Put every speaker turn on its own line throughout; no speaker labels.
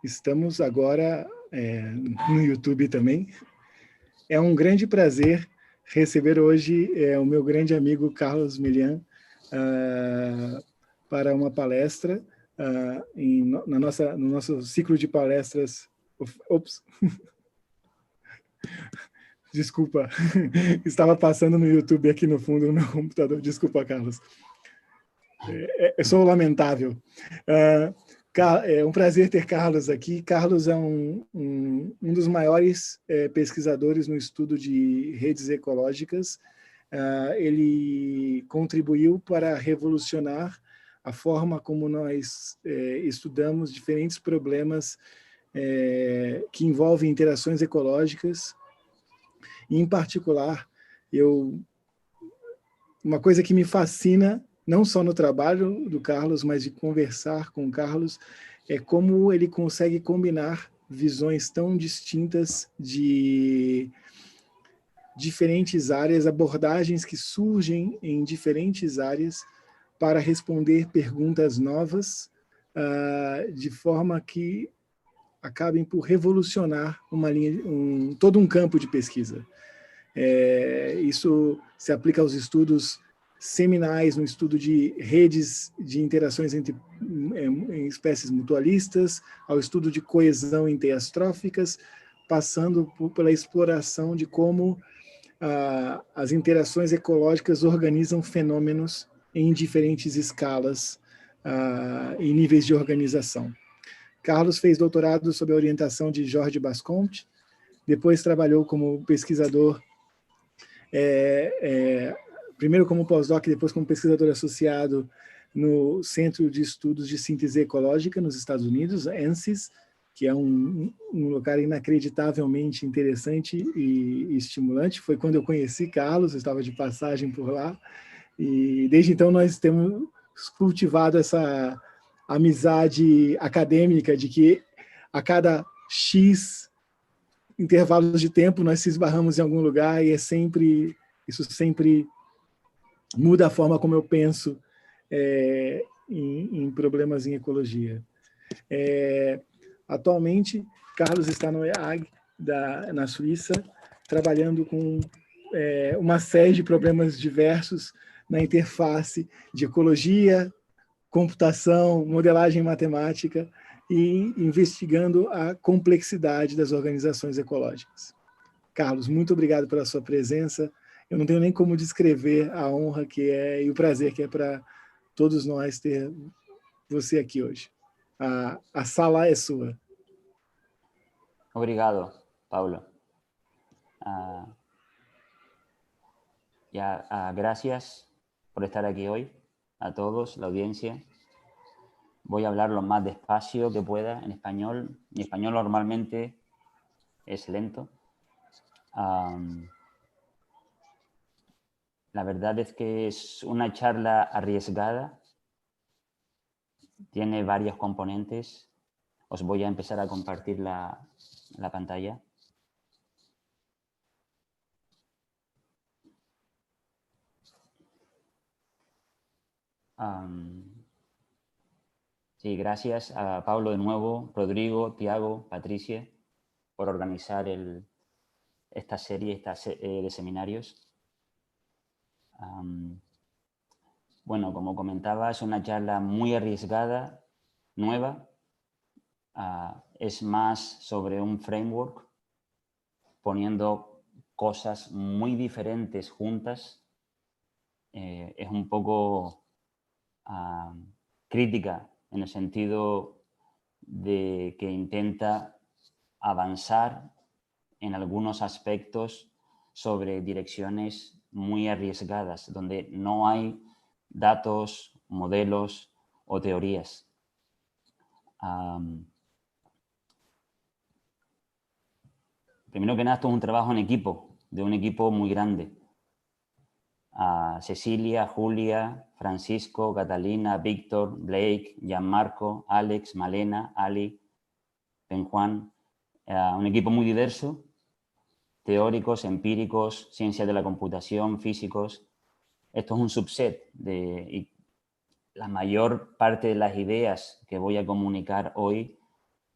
estamos agora no YouTube também. É um grande prazer receber hoje o meu grande amigo Carlos Melian para uma palestra no nosso ciclo de palestras. Ops! Desculpa, estava passando no YouTube aqui no fundo do meu computador. Desculpa, Carlos. Eu sou lamentável. É um prazer ter Carlos aqui. Carlos é um dos maiores pesquisadores no estudo de redes ecológicas. Ele contribuiu para revolucionar a forma como nós estudamos diferentes problemas que envolvem interações ecológicas. E, em particular, uma coisa que me fascina, não só no trabalho do Carlos, mas de conversar com o Carlos, é como ele consegue combinar visões tão distintas de diferentes áreas, abordagens que surgem em diferentes áreas para responder perguntas novas, de forma que acabem por revolucionar todo um campo de pesquisa. Isso se aplica aos estudos seminais, no estudo de redes de interações entre espécies mutualistas, ao estudo de coesão em teias tróficas, passando pela exploração de como as interações ecológicas organizam fenômenos em diferentes escalas e níveis de organização. Carlos fez doutorado sob a orientação de Jorge Basconte, depois trabalhou como pesquisador, primeiro como pós-doc, depois como pesquisador associado no Centro de Estudos de Síntese Ecológica nos Estados Unidos, ANSYS, que é um lugar inacreditavelmente interessante e estimulante. Foi quando eu conheci Carlos, eu estava de passagem por lá, e desde então nós temos cultivado essa amizade acadêmica de que a cada X intervalos de tempo nós se esbarramos em algum lugar e isso sempre muda a forma como eu penso em problemas em ecologia. Atualmente, Carlos está no EAG, na Suíça, trabalhando com uma série de problemas diversos na interface de ecologia, computação, modelagem matemática e investigando a complexidade das organizações ecológicas. Carlos, muito obrigado pela sua presença. Eu não tenho nem como descrever a honra que é e o prazer que é para todos nós ter você aqui hoje. A sala é sua.
Obrigado, Paulo. Gracias por estar aquí hoy, a todos, la audiencia. Voy a hablar lo más despacio que pueda en español. Mi español normalmente es lento. La verdad es que es una charla arriesgada. Tiene varios componentes. Os voy a empezar a compartir la pantalla. Sí, gracias a Pablo de nuevo, Rodrigo, Tiago, Patricia, por organizar esta serie de seminarios. Bueno, como comentaba, es una charla muy arriesgada, nueva. Es más sobre un framework, poniendo cosas muy diferentes juntas. Es un poco crítica en el sentido de que intenta avanzar en algunos aspectos sobre direcciones muy arriesgadas, donde no hay datos, modelos o teorías. Primero que nada, esto es un trabajo en equipo, de un equipo muy grande. Cecilia, Julia, Francisco, Catalina, Víctor, Blake, Gianmarco, Alex, Malena, Ali, Ben Juan. Un equipo muy diverso, teóricos, empíricos, ciencias de la computación, físicos. Esto es un subset y la mayor parte de las ideas que voy a comunicar hoy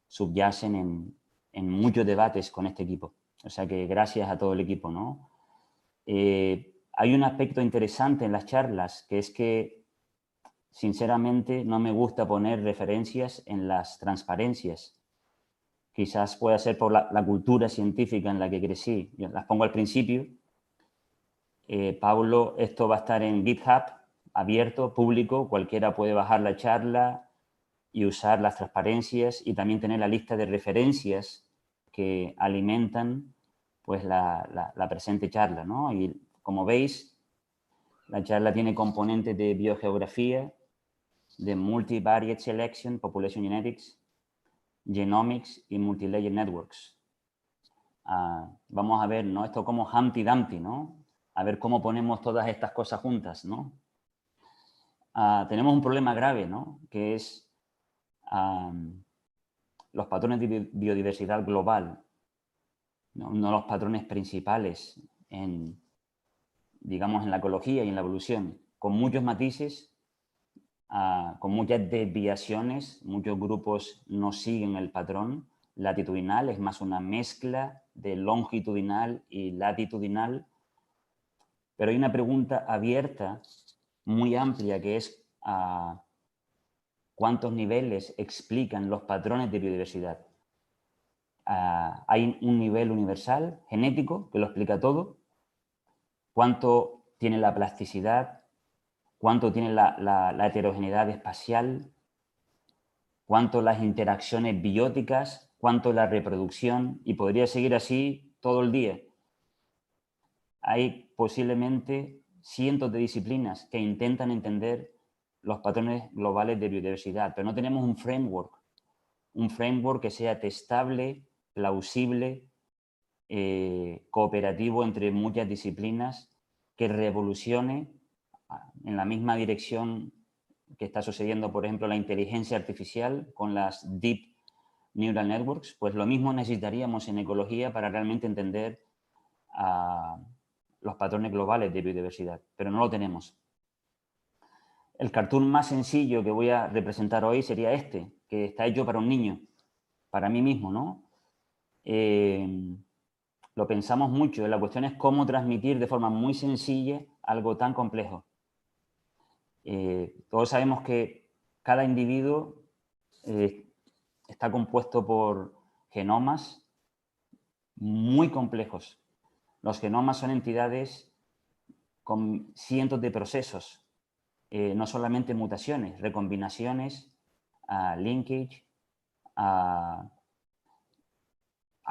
subyacen en muchos debates con este equipo. O sea que gracias a todo el equipo, ¿no? Hay un aspecto interesante en las charlas, que es que, sinceramente, no me gusta poner referencias en las transparencias. Quizás pueda ser por la cultura científica en la que crecí. Yo las pongo al principio. Pablo, esto va a estar en GitHub, abierto, público. Cualquiera puede bajar la charla y usar las transparencias y también tener la lista de referencias que alimentan pues, la presente charla, ¿no? Y como veis, la charla tiene componentes de biogeografía, de multivariate selection, population genetics, genomics y multilayer networks. Vamos a ver, ¿no? Esto como Humpty Dumpty, ¿no? A ver cómo ponemos todas estas cosas juntas, ¿no? Tenemos un problema grave, ¿no? Que es los patrones de biodiversidad global, no los patrones principales digamos, en la ecología y en la evolución, con muchos matices, con muchas desviaciones. Muchos grupos no siguen el patrón latitudinal, es más una mezcla de longitudinal y latitudinal. Pero hay una pregunta abierta, muy amplia, que es ¿cuántos niveles explican los patrones de biodiversidad? Hay un nivel universal, genético, que lo explica todo. ¿Cuánto tiene la plasticidad? ¿Cuánto tiene la heterogeneidad espacial? ¿Cuánto las interacciones bióticas? ¿Cuánto la reproducción? Y podría seguir así todo el día. Hay posiblemente cientos de disciplinas que intentan entender los patrones globales de biodiversidad, pero no tenemos un framework que sea testable, plausible, cooperativo entre muchas disciplinas, que revolucione en la misma dirección que está sucediendo, por ejemplo, la inteligencia artificial con las Deep Neural Networks. Pues lo mismo necesitaríamos en ecología para realmente entender los patrones globales de biodiversidad, pero no lo tenemos. El cartoon más sencillo que voy a representar hoy sería este, que está hecho para un niño, para mí mismo, ¿no? Lo pensamos mucho. La cuestión es cómo transmitir de forma muy sencilla algo tan complejo. Todos sabemos que cada individuo está compuesto por genomas muy complejos. Los genomas son entidades con cientos de procesos, no solamente mutaciones, recombinaciones, linkage.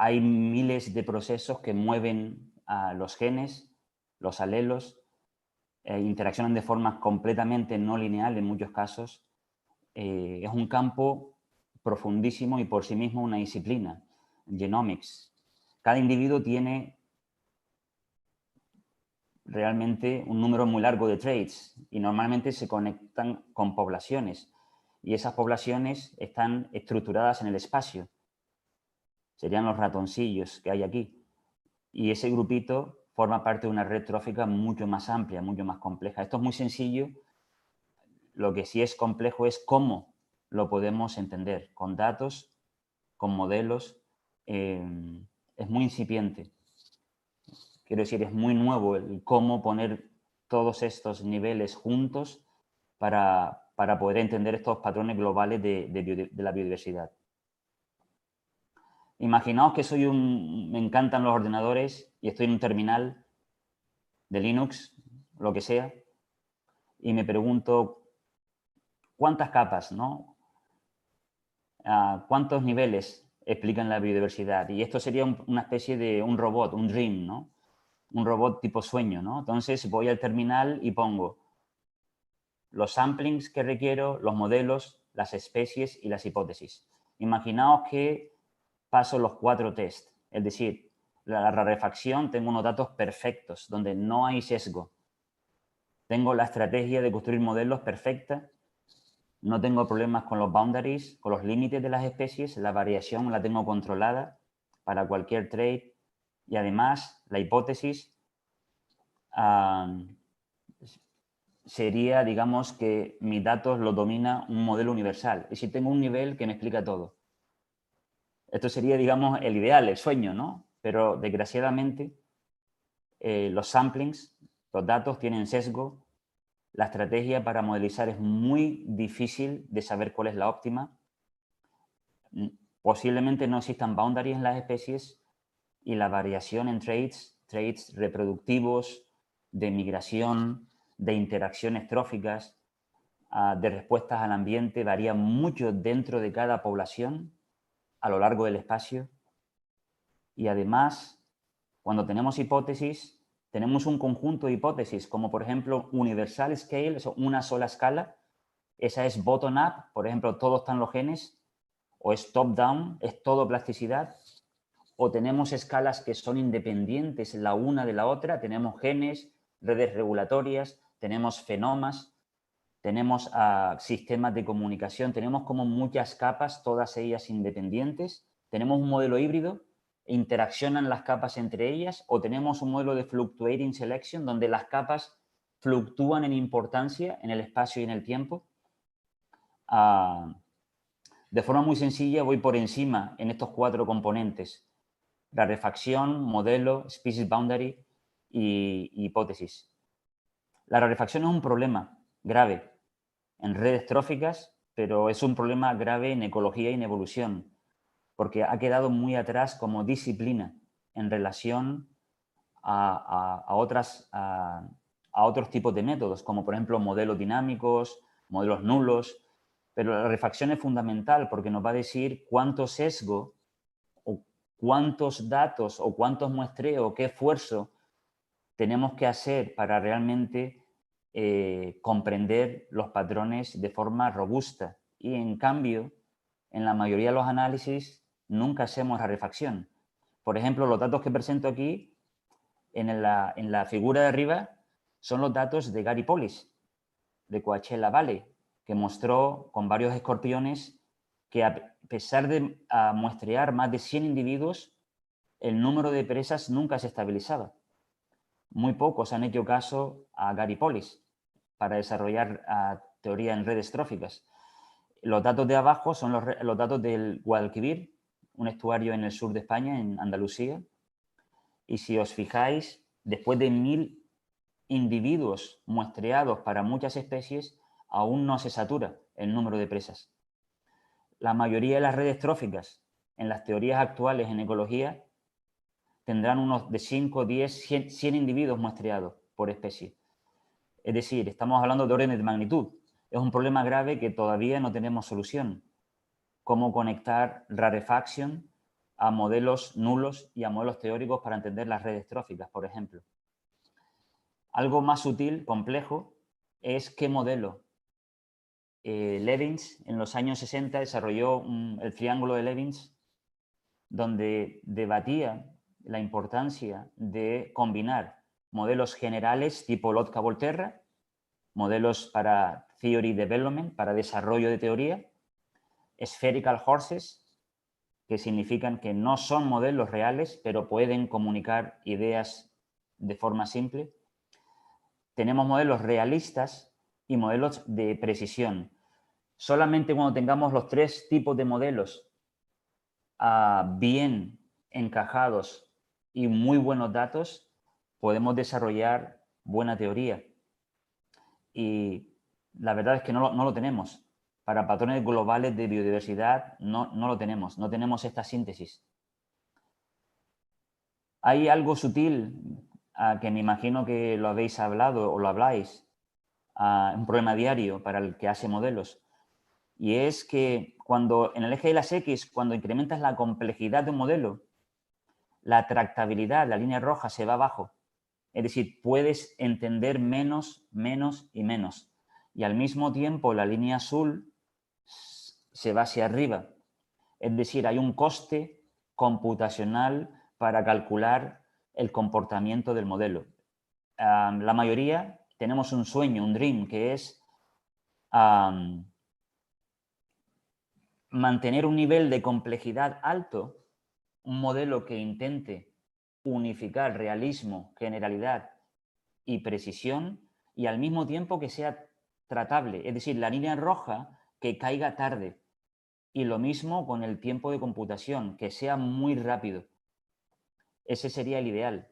Hay miles de procesos que mueven los genes, los alelos, interaccionan de forma completamente no lineal en muchos casos. Es un campo profundísimo y por sí mismo una disciplina, genomics. Cada individuo tiene realmente un número muy largo de traits y normalmente se conectan con poblaciones y esas poblaciones están estructuradas en el espacio. Serían los ratoncillos que hay aquí. Y ese grupito forma parte de una red trófica mucho más amplia, mucho más compleja. Esto es muy sencillo. Lo que sí es complejo es cómo lo podemos entender, con datos, con modelos. Es muy incipiente. Quiero decir, es muy nuevo el cómo poner todos estos niveles juntos para poder entender estos patrones globales de la biodiversidad. Imaginaos que me encantan los ordenadores y estoy en un terminal de Linux, lo que sea, y me pregunto cuántas capas, ¿no? ¿Cuántos niveles explican la biodiversidad? Y esto sería una especie de un robot, un dream, ¿no? Un robot tipo sueño, ¿no? Entonces voy al terminal y pongo los samplings que requiero, los modelos, las especies y las hipótesis. Imaginaos que paso los 4 tests, es decir, la rarefacción, tengo unos datos perfectos, donde no hay sesgo. Tengo la estrategia de construir modelos perfecta, no tengo problemas con los boundaries, con los límites de las especies, la variación la tengo controlada para cualquier trait y además la hipótesis sería, digamos, que mis datos los domina un modelo universal. Es decir, tengo un nivel que me explica todo. Esto sería, digamos, el ideal, el sueño, ¿no? Pero desgraciadamente los samplings, los datos tienen sesgo. La estrategia para modelizar es muy difícil de saber cuál es la óptima. Posiblemente no existan boundaries en las especies y la variación en traits reproductivos, de migración, de interacciones tróficas, de respuestas al ambiente varía mucho dentro de cada población a lo largo del espacio. Y además, cuando tenemos hipótesis, tenemos un conjunto de hipótesis, como por ejemplo universal scale, eso, una sola escala. Esa es bottom-up, por ejemplo, todos están los genes, o es top-down, es todo plasticidad, o tenemos escalas que son independientes la una de la otra, tenemos genes, redes regulatorias, tenemos fenomas, tenemos sistemas de comunicación, tenemos como muchas capas, todas ellas independientes, tenemos un modelo híbrido, interaccionan las capas entre ellas, o tenemos un modelo de fluctuating selection, donde las capas fluctúan en importancia en el espacio y en el tiempo. De forma muy sencilla voy por encima en estos 4 componentes: rarefacción, modelo, species boundary y hipótesis. La rarefacción es un problema grave en redes tróficas, pero es un problema grave en ecología y en evolución, porque ha quedado muy atrás como disciplina en relación a otros tipos de métodos, como por ejemplo modelos dinámicos, modelos nulos. Pero la rarefacción es fundamental porque nos va a decir cuánto sesgo o cuántos datos o cuántos muestreos, qué esfuerzo tenemos que hacer para realmente comprender los patrones de forma robusta. Y en cambio, en la mayoría de los análisis nunca hacemos rarefacción. Por ejemplo, los datos que presento aquí en la figura de arriba son los datos de Gary Pollis, de Coachella Valley, que mostró con varios escorpiones que a pesar de muestrear más de 100 individuos, el número de presas nunca se estabilizaba. Muy pocos han hecho caso a Gary Pollis para desarrollar teoría en redes tróficas. Los datos de abajo son los datos del Guadalquivir, un estuario en el sur de España, en Andalucía. Y si os fijáis, después de 1000 individuos muestreados para muchas especies, aún no se satura el número de presas. La mayoría de las redes tróficas en las teorías actuales en ecología tendrán unos de 5, 10, 100 individuos muestreados por especie. Es decir, estamos hablando de órdenes de magnitud. Es un problema grave que todavía no tenemos solución. Cómo conectar rarefaction a modelos nulos y a modelos teóricos para entender las redes tróficas, por ejemplo. Algo más sutil, complejo, es qué modelo. Levins en los años 60 desarrolló el triángulo de Levins, donde debatía la importancia de combinar modelos generales tipo Lotka-Volterra, modelos para theory development, para desarrollo de teoría, spherical horses, que significan que no son modelos reales, pero pueden comunicar ideas de forma simple. Tenemos modelos realistas y modelos de precisión. Solamente cuando tengamos los 3 tipos de modelos bien encajados y muy buenos datos, podemos desarrollar buena teoría. Y la verdad es que no lo tenemos. Para patrones globales de biodiversidad no lo tenemos, no tenemos esta síntesis. Hay algo sutil que me imagino que lo habéis hablado o lo habláis, un problema diario para el que hace modelos, y es que cuando en el eje de las X, cuando incrementas la complejidad de un modelo, la tractabilidad, la línea roja, se va abajo. Es decir, puedes entender menos, menos y menos. Y al mismo tiempo la línea azul se va hacia arriba. Es decir, hay un coste computacional para calcular el comportamiento del modelo. La mayoría tenemos un sueño, un dream, que es mantener un nivel de complejidad alto, un modelo que intente unificar realismo, generalidad y precisión, y al mismo tiempo que sea tratable. Es decir, la línea roja que caiga tarde. Y lo mismo con el tiempo de computación, que sea muy rápido. Ese sería el ideal,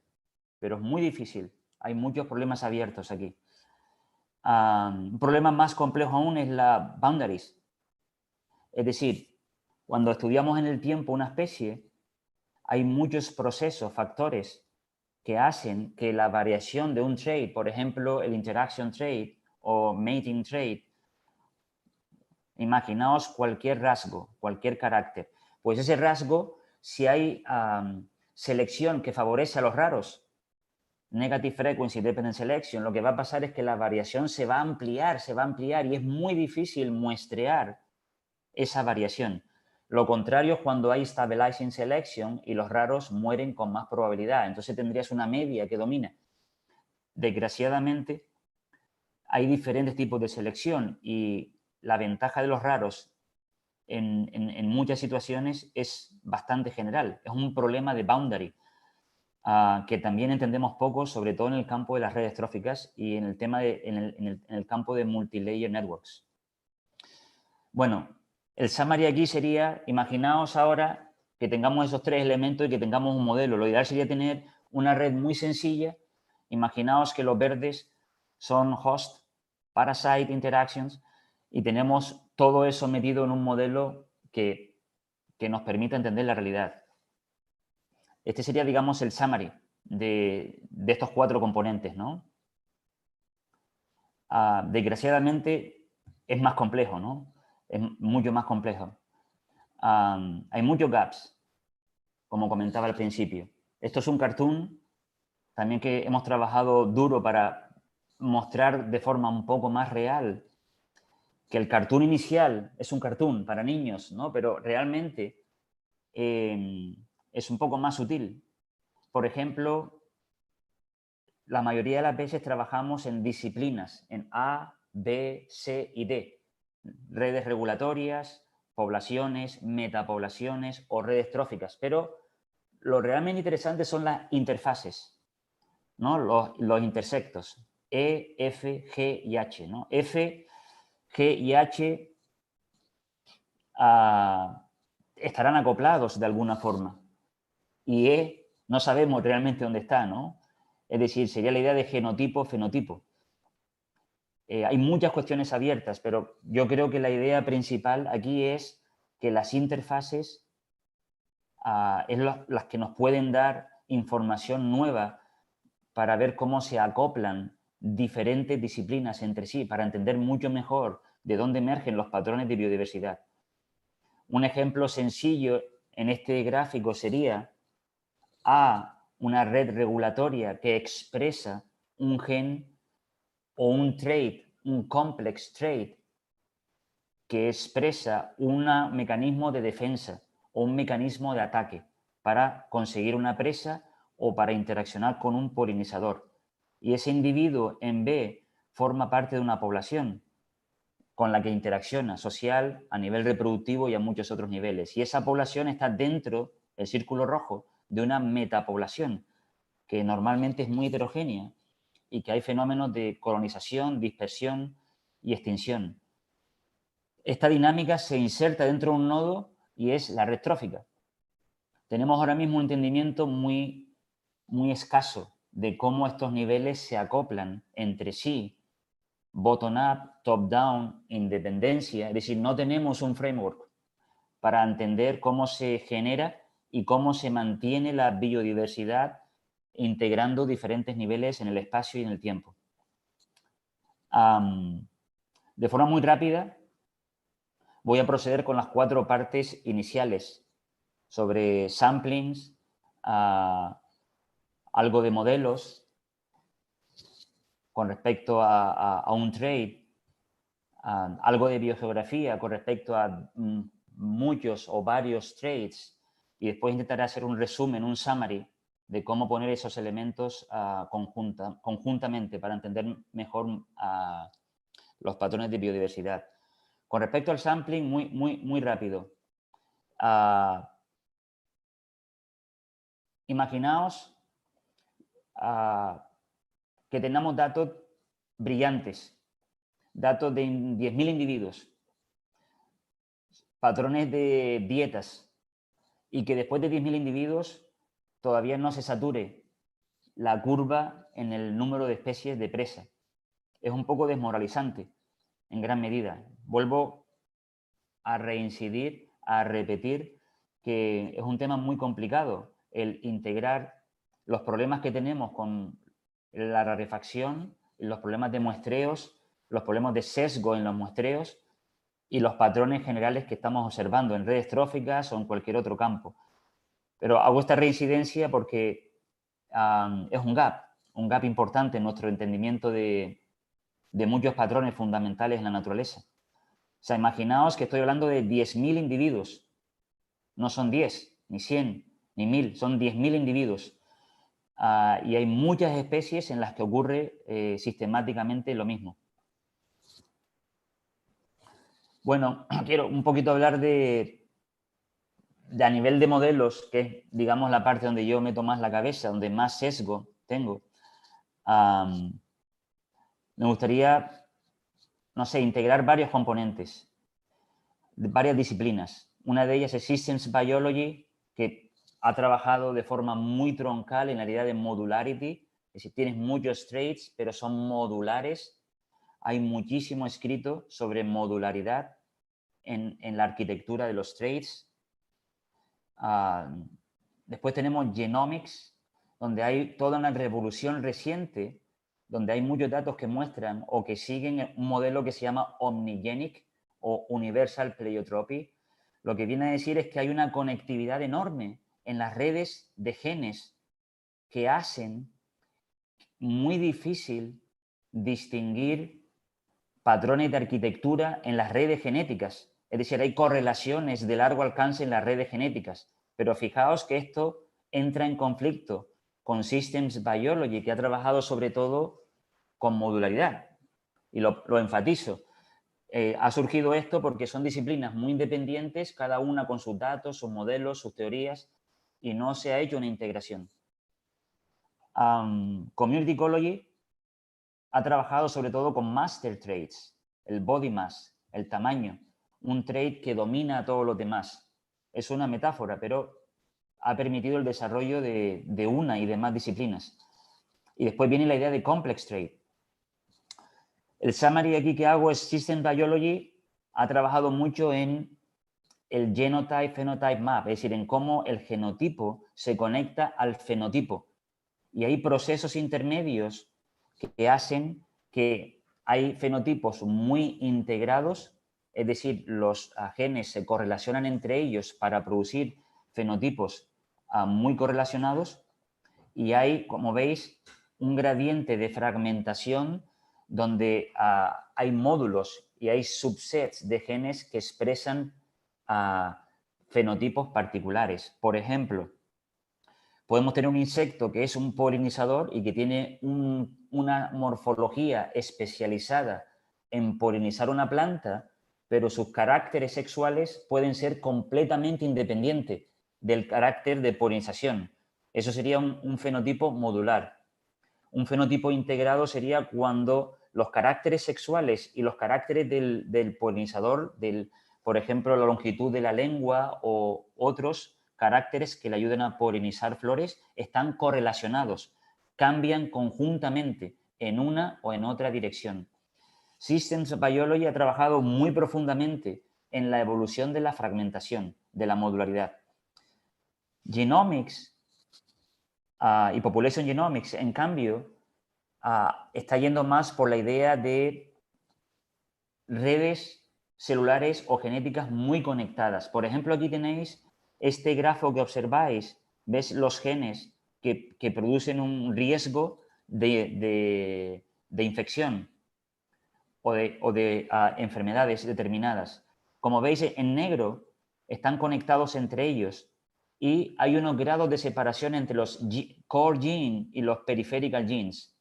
pero es muy difícil. Hay muchos problemas abiertos aquí. Un problema más complejo aún es la boundaries. Es decir, cuando estudiamos en el tiempo una especie, hay muchos procesos, factores que hacen que la variación de un trait, por ejemplo, el interaction trait o mating trait, imaginaos cualquier rasgo, cualquier carácter. Pues ese rasgo, si hay selección que favorece a los raros, negative frequency dependent selection, lo que va a pasar es que la variación se va a ampliar y es muy difícil muestrear esa variación. Lo contrario es cuando hay stabilizing selection y los raros mueren con más probabilidad. Entonces tendrías una media que domina. Desgraciadamente, hay diferentes tipos de selección y la ventaja de los raros en muchas situaciones es bastante general. Es un problema de boundary que también entendemos poco, sobre todo en el campo de las redes tróficas y en el tema en el campo de multilayer networks. Bueno, el summary aquí sería, imaginaos ahora que tengamos esos tres elementos y que tengamos un modelo. Lo ideal sería tener una red muy sencilla. Imaginaos que los verdes son host, parasite interactions y tenemos todo eso metido en un modelo que nos permita entender la realidad. Este sería, digamos, el summary de estos cuatro componentes, ¿no? Desgraciadamente es más complejo, ¿no? Es mucho más complejo. Hay muchos gaps, como comentaba al principio. Esto es un cartoon, también que hemos trabajado duro para mostrar de forma un poco más real que el cartoon inicial es un cartoon para niños, ¿no? Pero realmente es un poco más sutil. Por ejemplo, la mayoría de las veces trabajamos en disciplinas, en A, B, C y D. Redes regulatorias, poblaciones, metapoblaciones o redes tróficas. Pero lo realmente interesante son las interfaces, ¿no? Los intersectos. E, F, G y H, ¿no? F, G y H estarán acoplados de alguna forma. Y E no sabemos realmente dónde está, ¿no? Es decir, sería la idea de genotipo-fenotipo. Hay muchas cuestiones abiertas, pero yo creo que la idea principal aquí es que las interfaces es las que nos pueden dar información nueva para ver cómo se acoplan diferentes disciplinas entre sí, para entender mucho mejor de dónde emergen los patrones de biodiversidad. Un ejemplo sencillo en este gráfico sería una red regulatoria que expresa un gen o un trait, un complex trait, que expresa un mecanismo de defensa o un mecanismo de ataque para conseguir una presa o para interaccionar con un polinizador. Y ese individuo en B forma parte de una población con la que interacciona social, a nivel reproductivo y a muchos otros niveles. Y esa población está dentro, el círculo rojo, de una metapoblación que normalmente es muy heterogénea y que hay fenómenos de colonización, dispersión y extinción. Esta dinámica se inserta dentro de un nodo y es la red trófica. Tenemos ahora mismo un entendimiento muy escaso de cómo estos niveles se acoplan entre sí, bottom-up, top-down, independencia. Es decir, no tenemos un framework para entender cómo se genera y cómo se mantiene la biodiversidad integrando diferentes niveles en el espacio y en el tiempo. De forma muy rápida, voy a proceder con las cuatro partes iniciales sobre samplings, algo de modelos con respecto a un trait, algo de biogeografía con respecto a muchos o varios traits y después intentaré hacer un resumen, un summary de cómo poner esos elementos conjuntamente para entender mejor los patrones de biodiversidad. Con respecto al sampling, muy rápido. Imaginaos que tengamos datos brillantes, datos de 10.000 individuos. patrones de dietas y que después de 10.000 individuos todavía no se sature la curva en el número de especies de presa. Es un poco desmoralizante en gran medida. Vuelvo a reincidir, a repetir que es un tema muy complicado el integrar los problemas que tenemos con la rarefacción, los problemas de muestreos, los problemas de sesgo en los muestreos y los patrones generales que estamos observando en redes tróficas o en cualquier otro campo. Pero hago esta reincidencia porque es un gap importante en nuestro entendimiento de muchos patrones fundamentales en la naturaleza. O sea, imaginaos que estoy hablando de 10.000 individuos. No son 10, ni 100, ni 1.000, son 10.000 individuos. Y hay muchas especies en las que ocurre sistemáticamente lo mismo. Bueno, quiero un poquito hablar de a nivel de modelos, que es, digamos, la parte donde yo meto más la cabeza, donde más sesgo tengo. Me gustaría, no sé, integrar varios componentes, varias disciplinas. Una de ellas es Systems Biology, que ha trabajado de forma muy troncal en la idea de modularity, es decir, tienes muchos traits, pero son modulares. Hay muchísimo escrito sobre modularidad en la arquitectura de los traits. Después tenemos Genomics, donde hay toda una revolución reciente, donde hay muchos datos que muestran o que siguen un modelo que se llama Omnigenic o Universal Pleiotropy. Lo que viene a decir es que hay una conectividad enorme en las redes de genes que hacen muy difícil distinguir patrones de arquitectura en las redes genéticas. Es decir, hay correlaciones de largo alcance en las redes genéticas. Pero fijaos que esto entra en conflicto con Systems Biology, que ha trabajado sobre todo con modularidad. Y lo enfatizo. Ha surgido esto porque son disciplinas muy independientes, cada una con sus datos, sus modelos, sus teorías, y no se ha hecho una integración. Community Ecology ha trabajado sobre todo con master traits, el body mass, el tamaño, un trait que domina a todos los demás. Es una metáfora, pero ha permitido el desarrollo de una y demás disciplinas. Y después viene la idea de complex trait. El summary aquí que hago es System Biology ha trabajado mucho en el genotype-phenotype map, es decir, en cómo el genotipo se conecta al fenotipo. Y hay procesos intermedios que hacen que hay fenotipos muy integrados, es decir, los genes se correlacionan entre ellos para producir fenotipos muy correlacionados, y hay, como veis, un gradiente de fragmentación donde hay módulos y hay subsets de genes que expresan fenotipos particulares. Por ejemplo, podemos tener un insecto que es un polinizador y que tiene una morfología especializada en polinizar una planta, pero sus caracteres sexuales pueden ser completamente independientes del carácter de polinización. Eso sería un fenotipo modular. Un fenotipo integrado sería cuando los caracteres sexuales y los caracteres del polinizador, por ejemplo, la longitud de la lengua o otros caracteres que le ayuden a polinizar flores, están correlacionados, cambian conjuntamente en una o en otra dirección. Systems Biology ha trabajado muy profundamente en la evolución de la fragmentación, de la modularidad. Genomics y Population Genomics, en cambio, está yendo más por la idea de redes celulares o genéticas muy conectadas. Por ejemplo, aquí tenéis este grafo que observáis, ves los genes que producen un riesgo de infección o de enfermedades determinadas. Como veis, en negro están conectados entre ellos y hay unos grados de separación entre los core genes y los peripheral genes.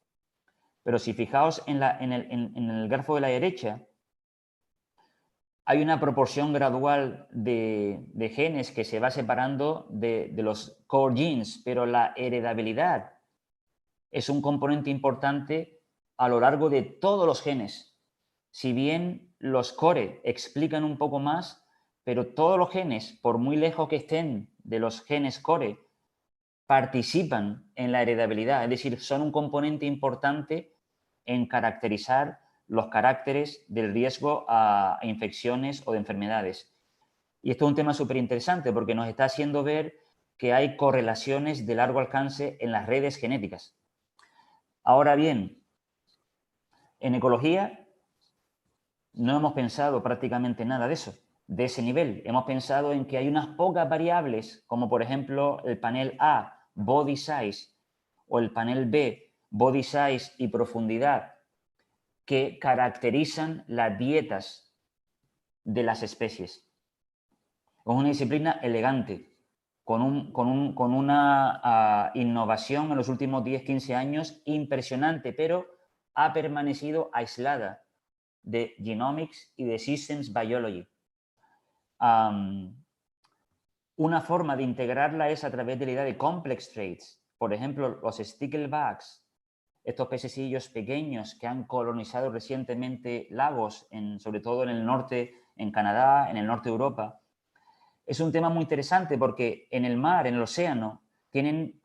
Pero si fijaos en el grafo de la derecha, hay una proporción gradual de genes que se va separando de los core genes, pero la heredabilidad es un componente importante a lo largo de todos los genes. Si bien los core explican un poco más, pero todos los genes, por muy lejos que estén de los genes core, participan en la heredabilidad, es decir, son un componente importante en caracterizar los caracteres del riesgo a infecciones o de enfermedades. Y esto es un tema súper interesante porque nos está haciendo ver que hay correlaciones de largo alcance en las redes genéticas. Ahora bien, en ecología no hemos pensado prácticamente nada de eso, de ese nivel. Hemos pensado en que hay unas pocas variables, como por ejemplo el panel A, body size, o el panel B, body size y profundidad, que caracterizan las dietas de las especies. Es una disciplina elegante, con una innovación en los últimos 10-15 años impresionante, pero ha permanecido aislada de genomics y de systems biology. Una forma de integrarla es a través de la idea de complex traits. Por ejemplo, los sticklebacks, estos pececillos pequeños que han colonizado recientemente lagos, sobre todo en el norte, en Canadá, en el norte de Europa. Es un tema muy interesante porque en el mar, en el océano, tienen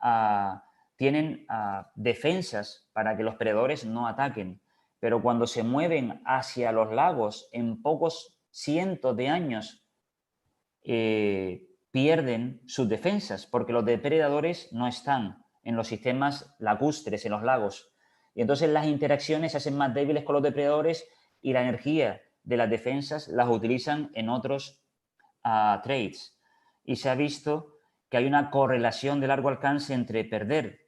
defensas para que los predadores no ataquen. Pero cuando se mueven hacia los lagos en pocos cientos de años, pierden sus defensas porque los depredadores no están en los sistemas lacustres, en los lagos. Y entonces las interacciones se hacen más débiles con los depredadores y la energía de las defensas las utilizan en otros traits. Y se ha visto que hay una correlación de largo alcance entre perder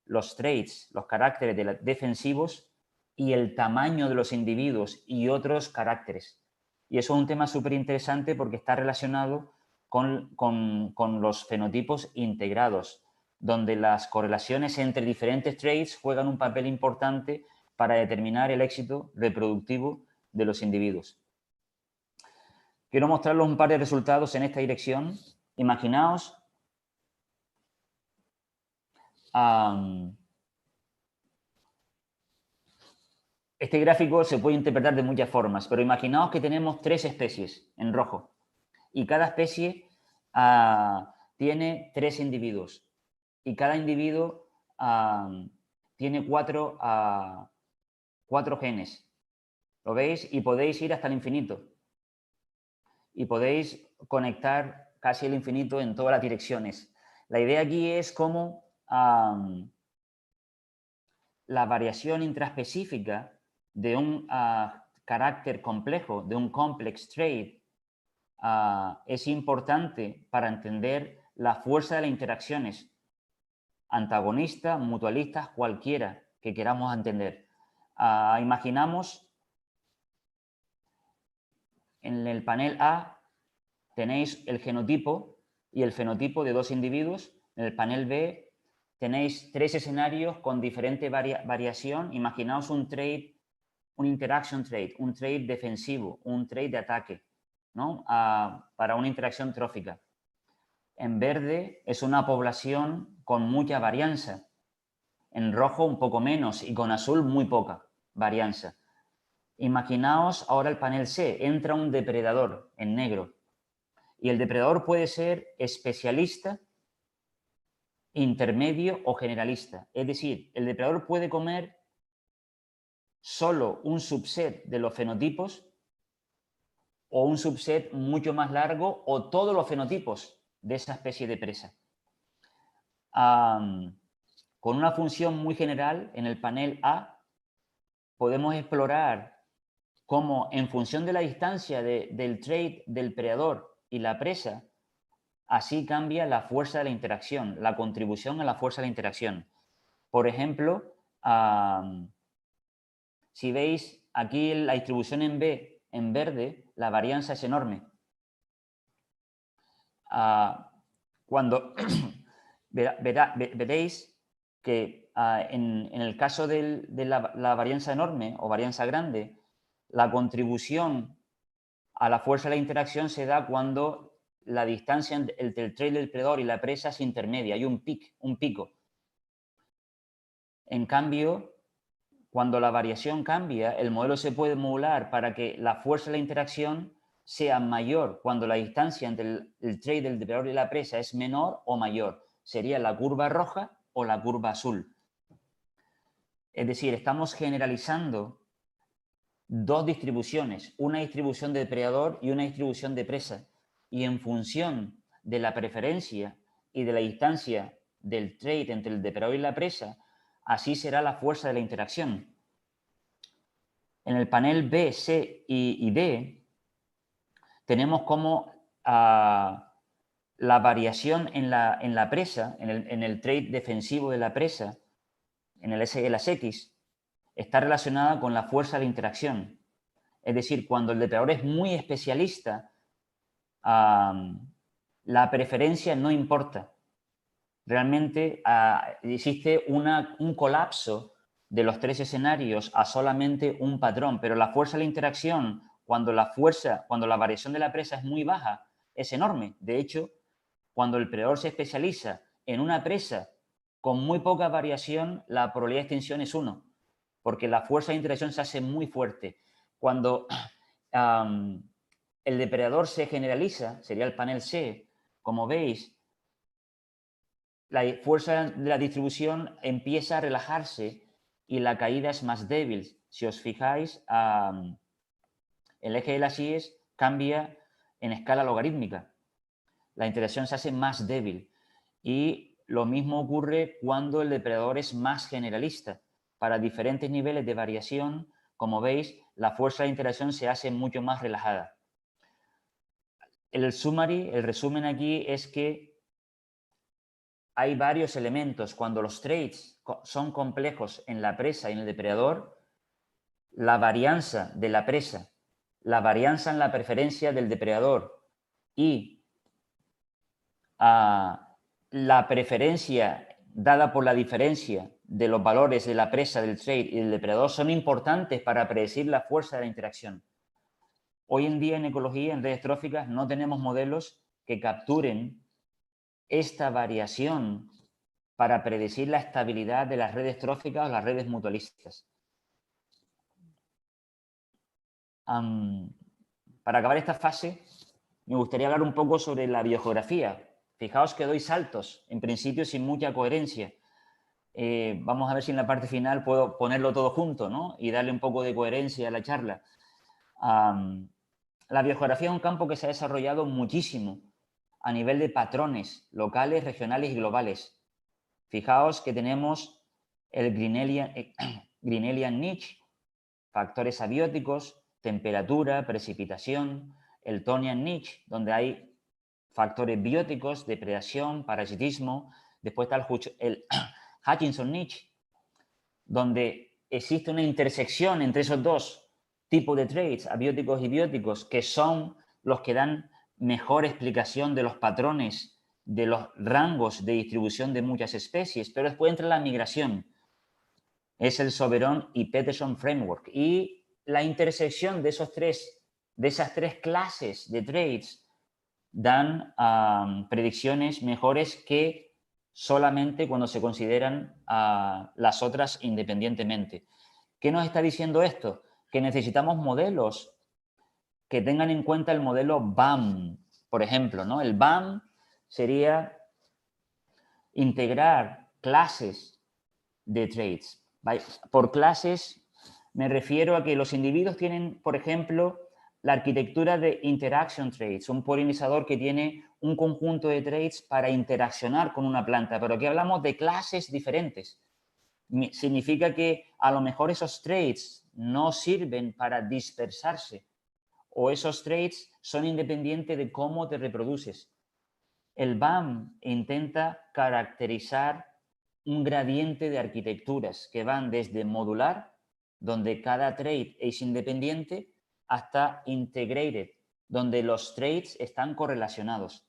los traits, los caracteres defensivos y el tamaño de los individuos y otros caracteres. Y eso es un tema súper interesante porque está relacionado con los fenotipos integrados, donde las correlaciones entre diferentes traits juegan un papel importante para determinar el éxito reproductivo de los individuos. Quiero mostrarles un par de resultados en esta dirección. Imaginaos este gráfico se puede interpretar de muchas formas, pero imaginaos que tenemos 3 especies en rojo y cada especie tiene 3 individuos y cada individuo tiene 4 genes. ¿Lo veis? Y podéis ir hasta el infinito. Y podéis conectar casi el infinito en todas las direcciones. La idea aquí es cómo la variación intraespecífica de un carácter complejo, de un complex trait, es importante para entender la fuerza de las interacciones antagonistas, mutualistas, cualquiera que queramos entender. Imaginamos en el panel A tenéis el genotipo y el fenotipo de 2 individuos. En el panel B tenéis 3 escenarios con diferente variación. Imaginaos un trait, un interaction trait, un trait defensivo, un trait de ataque, ¿no? Para una interacción trófica. En verde es una población con mucha varianza. En rojo un poco menos y con azul muy poca varianza. Imaginaos ahora el panel C. Entra un depredador en negro. Y el depredador puede ser especialista, intermedio o generalista. Es decir, el depredador puede comer solo un subset de los fenotipos o un subset mucho más largo o todos los fenotipos de esa especie de presa. Con una función muy general en el panel A podemos explorar cómo en función de la distancia del trait del predador y la presa, así cambia la fuerza de la interacción, la contribución a la fuerza de la interacción. Por ejemplo, si veis aquí la distribución en B, en verde, la varianza es enorme. Cuando veréis que en el caso de la varianza enorme o varianza grande, la contribución a la fuerza de la interacción se da cuando la distancia entre el trait del predador y la presa es intermedia, hay un pico. En cambio, cuando la variación cambia, el modelo se puede modular para que la fuerza de la interacción sea mayor cuando la distancia entre el trade del depredador y la presa es menor o mayor. Sería la curva roja o la curva azul. Es decir, estamos generalizando dos distribuciones, una distribución de depredador y una distribución de presa. Y en función de la preferencia y de la distancia del trade entre el depredador y la presa, así será la fuerza de la interacción. En el panel B, C y D tenemos como la variación en la presa, en el trade defensivo de la presa, en el SLX, está relacionada con la fuerza de la interacción. Es decir, cuando el depredador es muy especialista, la preferencia no importa. Realmente existe un colapso de los tres escenarios a solamente un patrón, pero la fuerza de la interacción, cuando la variación de la presa es muy baja, es enorme. De hecho, cuando el predador se especializa en una presa con muy poca variación, la probabilidad de extinción es 1, porque la fuerza de interacción se hace muy fuerte. Cuando el depredador se generaliza, sería el panel C, como veis, la fuerza de la distribución empieza a relajarse y la caída es más débil. Si os fijáis, el eje de las IES cambia en escala logarítmica. La interacción se hace más débil. Y lo mismo ocurre cuando el depredador es más generalista. Para diferentes niveles de variación, como veis, la fuerza de interacción se hace mucho más relajada. El summary, el resumen aquí es que hay varios elementos. Cuando los trades son complejos en la presa y en el depredador, la varianza de la presa, la varianza en la preferencia del depredador y la preferencia dada por la diferencia de los valores de la presa, del trade y del depredador son importantes para predecir la fuerza de la interacción. Hoy en día en ecología, en redes tróficas, no tenemos modelos que capturen esta variación para predecir la estabilidad de las redes tróficas o las redes mutualistas. Para acabar esta fase, me gustaría hablar un poco sobre la biogeografía. Fijaos que doy saltos, en principio sin mucha coherencia. Vamos a ver si en la parte final puedo ponerlo todo junto, ¿no? Y darle un poco de coherencia a la charla. La biogeografía es un campo que se ha desarrollado muchísimo a nivel de patrones locales, regionales y globales. Fijaos que tenemos el Grinnellian niche, factores abióticos, temperatura, precipitación, el Tonian niche, donde hay factores bióticos, depredación, parasitismo. Después está el Hutchinson niche, donde existe una intersección entre esos dos tipos de traits, abióticos y bióticos, que son los que dan mejor explicación de los patrones, de los rangos de distribución de muchas especies. Pero después entra la migración. Es el Soberon y Peterson Framework. Y la intersección de esas tres clases de traits dan predicciones mejores que solamente cuando se consideran las otras independientemente. ¿Qué nos está diciendo esto? Que necesitamos modelos que tengan en cuenta el modelo BAM, por ejemplo, ¿no? El BAM sería integrar clases de traits. Por clases me refiero a que los individuos tienen, por ejemplo, la arquitectura de interaction traits, un polinizador que tiene un conjunto de traits para interaccionar con una planta, pero aquí hablamos de clases diferentes. Significa que a lo mejor esos traits no sirven para dispersarse o esos traits son independientes de cómo te reproduces. El BAM intenta caracterizar un gradiente de arquitecturas que van desde modular, donde cada trait es independiente, hasta integrated, donde los traits están correlacionados.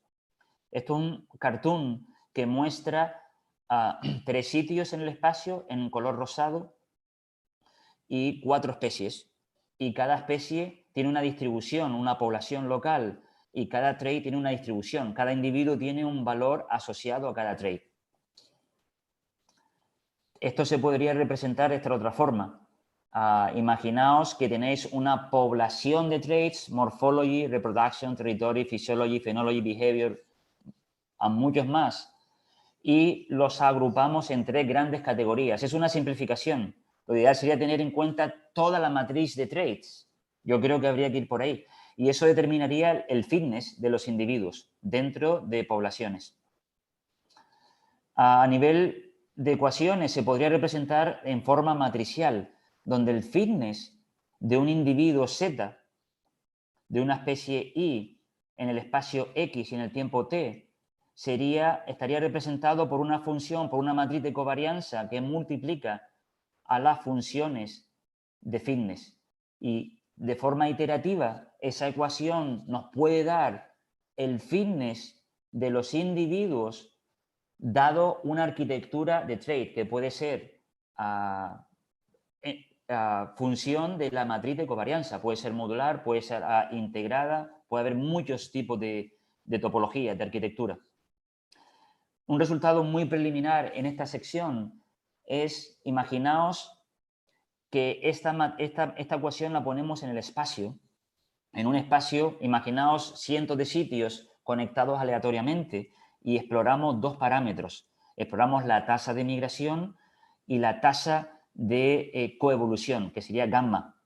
Esto es un cartoon que muestra 3 sitios en el espacio en color rosado y 4 especies. Y cada especie tiene una distribución, una población local, y cada trait tiene una distribución. Cada individuo tiene un valor asociado a cada trait. Esto se podría representar de esta otra forma. Imaginaos que tenéis una población de traits, morphology, reproduction, territory, physiology, phenology, behavior, a muchos más, y los agrupamos en 3 grandes categorías. Es una simplificación. Lo ideal sería tener en cuenta toda la matriz de traits. Yo creo que habría que ir por ahí. Y eso determinaría el fitness de los individuos dentro de poblaciones. A nivel de ecuaciones se podría representar en forma matricial, donde el fitness de un individuo Z, de una especie Y, en el espacio X y en el tiempo T, estaría representado por una función, por una matriz de covarianza que multiplica a las funciones de fitness. Y de forma iterativa, esa ecuación nos puede dar el fitness de los individuos dado una arquitectura de trait que puede ser función de la matriz de covarianza. Puede ser modular, puede ser integrada, puede haber muchos tipos de topologías, de arquitectura. Un resultado muy preliminar en esta sección es, imaginaos que esta ecuación la ponemos en el espacio. En un espacio, imaginaos cientos de sitios conectados aleatoriamente y exploramos 2 parámetros. Exploramos la tasa de migración y la tasa de coevolución, que sería gamma.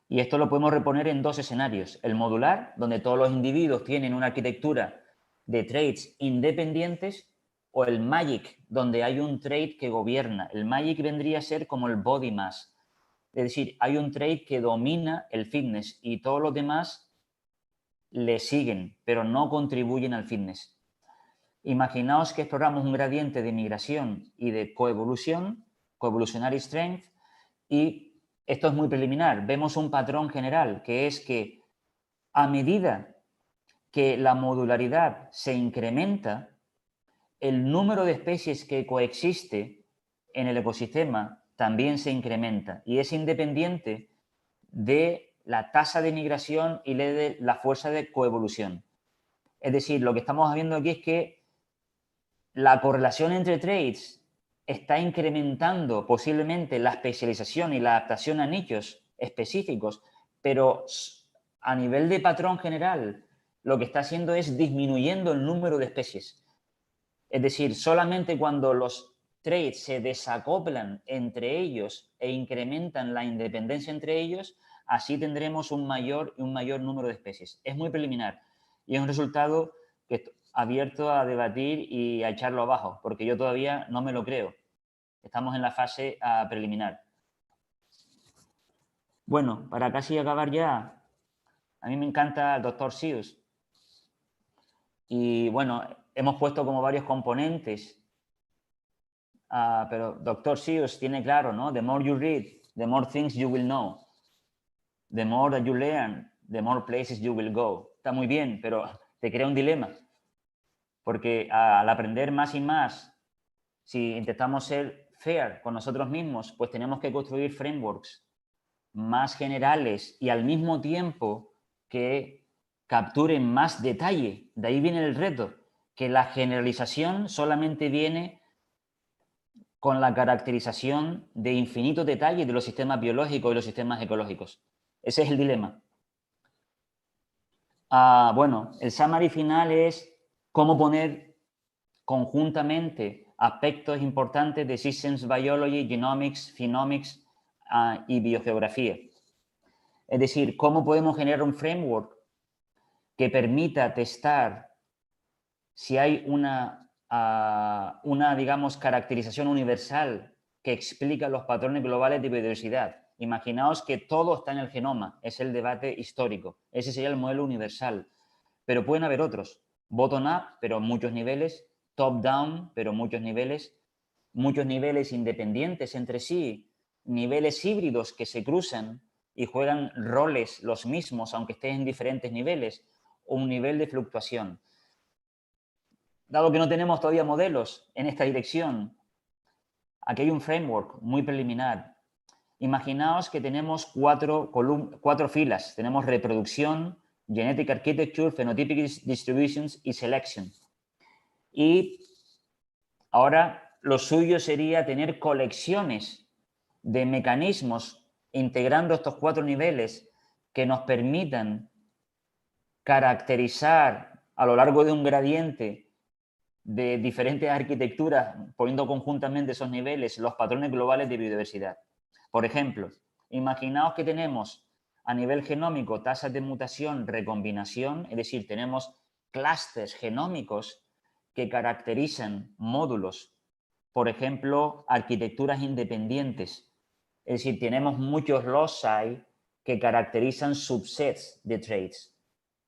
Y esto lo podemos reponer en 2 escenarios. El modular, donde todos los individuos tienen una arquitectura de traits independientes, o el magic, donde hay un trait que gobierna. El magic vendría a ser como el body mass. Es decir, hay un trait que domina el fitness y todos los demás le siguen, pero no contribuyen al fitness. Imaginaos que exploramos un gradiente de migración y de coevolución, coevolutionary strength, y esto es muy preliminar. Vemos un patrón general, que es que a medida que la modularidad se incrementa, el número de especies que coexiste en el ecosistema también se incrementa y es independiente de la tasa de migración y de la fuerza de coevolución. Es decir, lo que estamos viendo aquí es que la correlación entre traits está incrementando posiblemente la especialización y la adaptación a nichos específicos, pero a nivel de patrón general lo que está haciendo es disminuyendo el número de especies. Es decir, solamente cuando los traits se desacoplan entre ellos e incrementan la independencia entre ellos, así tendremos un mayor número de especies. Es muy preliminar y es un resultado que estoy abierto a debatir y a echarlo abajo, porque yo todavía no me lo creo. Estamos en la fase preliminar. Bueno, para casi acabar ya, a mí me encanta el Dr. Seuss. Y bueno, hemos puesto como varios componentes. Pero Dr. Seuss tiene claro, ¿no? The more you read, the more things you will know. The more that you learn, the more places you will go. Está muy bien, pero te crea un dilema. Porque al aprender más y más, si intentamos ser fair con nosotros mismos, pues tenemos que construir frameworks más generales y al mismo tiempo que capturen más detalle. De ahí viene el reto, que la generalización solamente viene con la caracterización de infinitos detalles de los sistemas biológicos y los sistemas ecológicos. Ese es el dilema. Bueno, el summary final es cómo poner conjuntamente aspectos importantes de Systems Biology, Genomics, Phenomics y Biogeografía. Es decir, cómo podemos generar un framework que permita testar si hay una digamos, caracterización universal que explica los patrones globales de biodiversidad. Imaginaos que todo está en el genoma, es el debate histórico. Ese sería el modelo universal. Pero pueden haber otros. Bottom-up, pero muchos niveles. Top-down, pero muchos niveles independientes entre sí. Niveles híbridos que se cruzan y juegan roles los mismos, aunque estén en diferentes niveles. O un nivel de fluctuación. Dado que no tenemos todavía modelos en esta dirección, aquí hay un framework muy preliminar. Imaginaos que tenemos cuatro filas. Tenemos reproducción, genetic architecture, phenotypic distributions y selection. Y ahora lo suyo sería tener colecciones de mecanismos integrando estos 4 niveles que nos permitan caracterizar a lo largo de un gradiente de diferentes arquitecturas, poniendo conjuntamente esos niveles, los patrones globales de biodiversidad. Por ejemplo, imaginaos que tenemos a nivel genómico tasas de mutación, recombinación, es decir, tenemos clústeres genómicos que caracterizan módulos, por ejemplo, arquitecturas independientes. Es decir, tenemos muchos loci que caracterizan subsets de traits.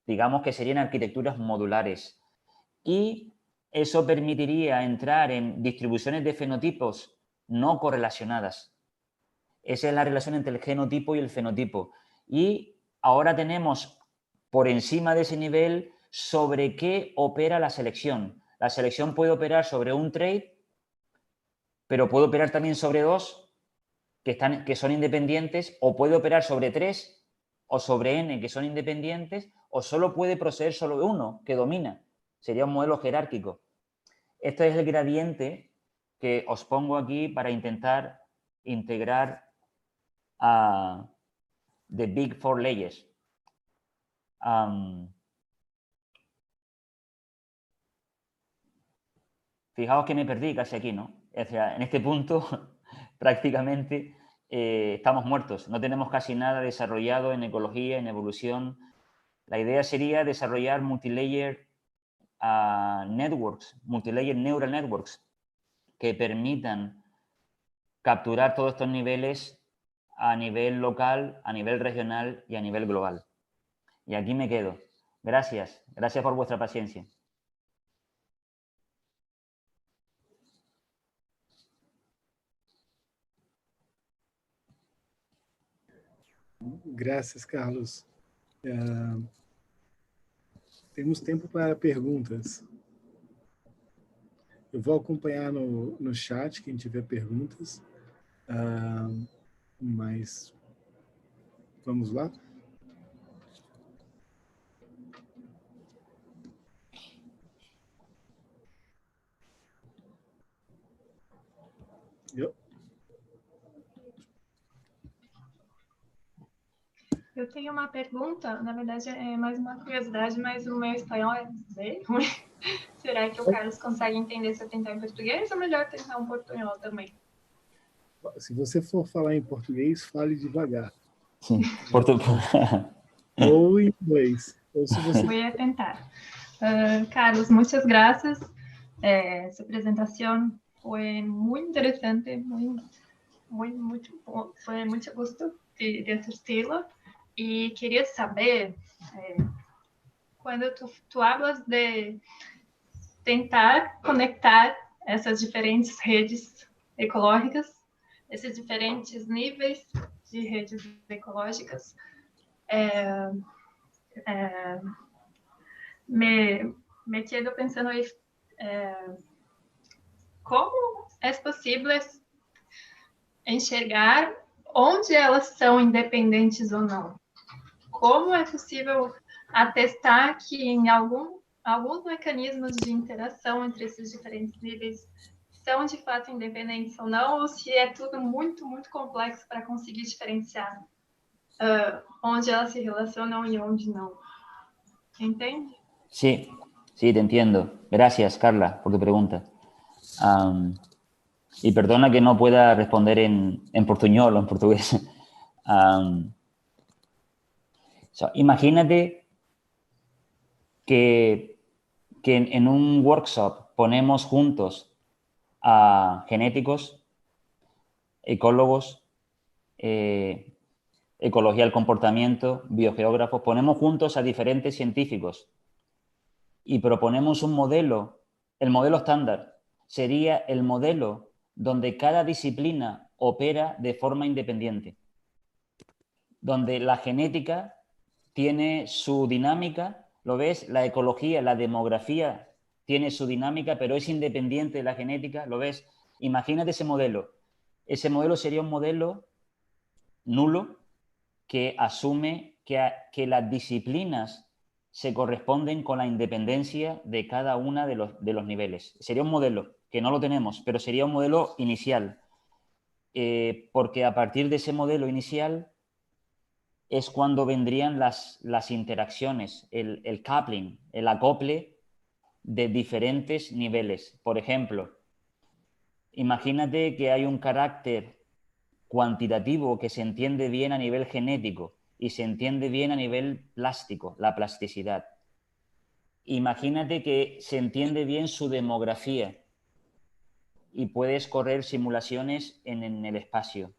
Digamos que serían arquitecturas modulares. Y eso permitiría entrar en distribuciones de fenotipos no correlacionadas. Esa es la relación entre el genotipo y el fenotipo. Y ahora tenemos por encima de ese nivel sobre qué opera la selección. La selección puede operar sobre un trait, pero puede operar también sobre 2 que son independientes, o puede operar sobre 3 o sobre n que son independientes, o solo puede proceder solo de uno que domina. Sería un modelo jerárquico. Este es el gradiente que os pongo aquí para intentar integrar a The Big Four leyes. Fijaos que me perdí casi aquí, ¿no? O sea, en este punto prácticamente estamos muertos. No tenemos casi nada desarrollado en ecología, en evolución. La idea sería desarrollar multilayer networks, multilayer neural networks, que permitan capturar todos estos niveles a nivel local, a nivel regional y a nivel global. Y aquí me quedo. Gracias. Gracias por vuestra paciencia.
Graças, Carlos. Temos tempo para perguntas. Eu vou acompanhar no chat quem tiver perguntas. Mas vamos lá?
Eu tenho uma pergunta, na verdade é mais uma curiosidade, mas o meu espanhol é bem ruim. Será que o Carlos consegue entender se eu tentar em português ou melhor tentar um portunhol também?
Se você for falar em português, fale devagar.
Sim,
ou em inglês. Ou se você...
Voy a tentar. Carlos, muchas gracias. Su presentación fue muy interesante, fue mucho gusto de asistirlo. Y quería saber, cuando tú hablas de tentar conectar essas diferentes redes ecológicas, esses diferentes níveis de redes ecológicas, me quedo pensando aí, como é possível enxergar onde elas são independentes ou não? Como é possível atestar que em alguns mecanismos de interação entre esses diferentes níveis são de fato independentes ou não, ou se é tudo muito, muito complexo para conseguir diferenciar onde elas se relacionam e onde não? ¿Entende?
Sí, sí, te entiendo. Gracias, Carla, por tu pregunta. Y perdona que no pueda responder en portuñol o en portugués. Imagínate que en un workshop ponemos juntos a genéticos, ecólogos, ecología del comportamiento, biogeógrafos, ponemos juntos a diferentes científicos y proponemos un modelo. El modelo estándar sería el modelo donde cada disciplina opera de forma independiente, donde la genética tiene su dinámica, ¿lo ves? La ecología, la demografía tiene su dinámica, pero es independiente de la genética, ¿lo ves? Imagínate ese modelo. Ese modelo sería un modelo nulo que asume que las disciplinas se corresponden con la independencia de cada una de los niveles. Sería un modelo que no lo tenemos, pero sería un modelo inicial. porque a partir de ese modelo inicial es cuando vendrían las interacciones, el coupling, el acople de diferentes niveles. Por ejemplo, imagínate que hay un carácter cuantitativo que se entiende bien a nivel genético y se entiende bien a nivel plástico, la plasticidad. Imagínate que se entiende bien su demografía y puedes correr simulaciones en el espacio.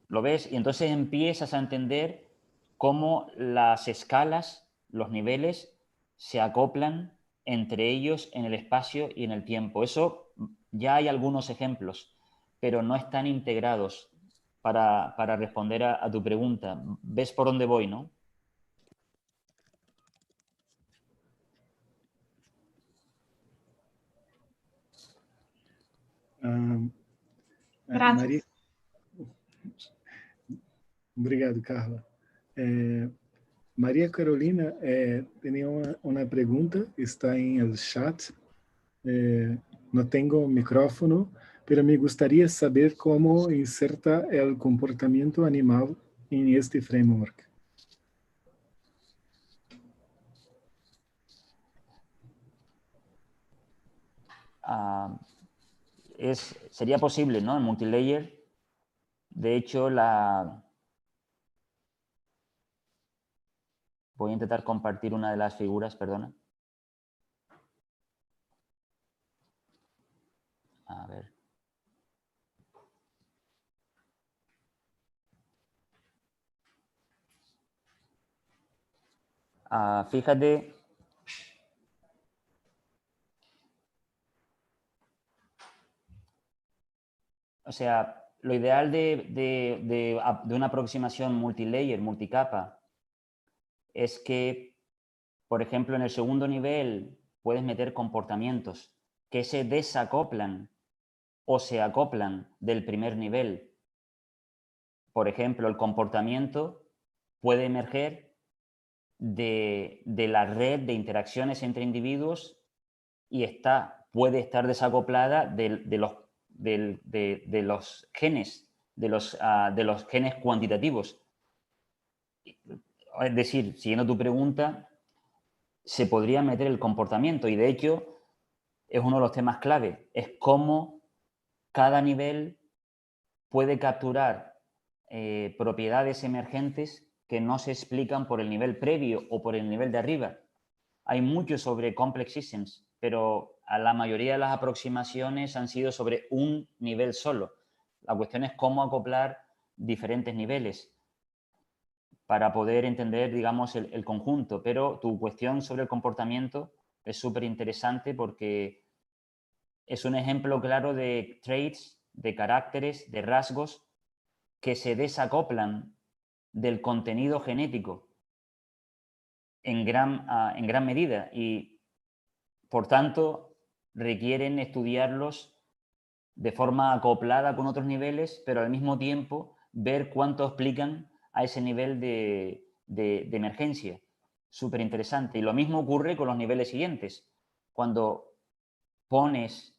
¿Lo ves? Y entonces empiezas a entender cómo las escalas, los niveles, se acoplan entre ellos en el espacio y en el tiempo. Eso ya hay algunos ejemplos, pero no están integrados para responder a tu pregunta. ¿Ves por dónde voy, no?
Gracias.
Maria, obrigado, Carla. María Carolina tenía una pregunta, está en el chat. No tengo micrófono, pero me gustaría saber cómo inserta el comportamiento animal en este framework.
Sería posible, ¿no? En multilayer. De hecho, voy a intentar compartir una de las figuras, perdona. A ver. Fíjate. O sea, lo ideal de una aproximación multilayer, multicapa, es que, por ejemplo, en el segundo nivel puedes meter comportamientos que se desacoplan o se acoplan del primer nivel. Por ejemplo, el comportamiento puede emerger de la red de interacciones entre individuos y puede estar desacoplada de los genes, de los genes cuantitativos. Es decir, siguiendo tu pregunta, se podría meter el comportamiento y de hecho es uno de los temas clave, es cómo cada nivel puede capturar propiedades emergentes que no se explican por el nivel previo o por el nivel de arriba. Hay mucho sobre complex systems, pero a la mayoría de las aproximaciones han sido sobre un nivel solo. La cuestión es cómo acoplar diferentes niveles para poder entender, digamos, el conjunto. Pero tu cuestión sobre el comportamiento es súper interesante porque es un ejemplo claro de traits, de caracteres, de rasgos que se desacoplan del contenido genético en gran medida y, por tanto, requieren estudiarlos de forma acoplada con otros niveles, pero al mismo tiempo ver cuánto explican a ese nivel de emergencia. Súper interesante. Y lo mismo ocurre con los niveles siguientes. Cuando pones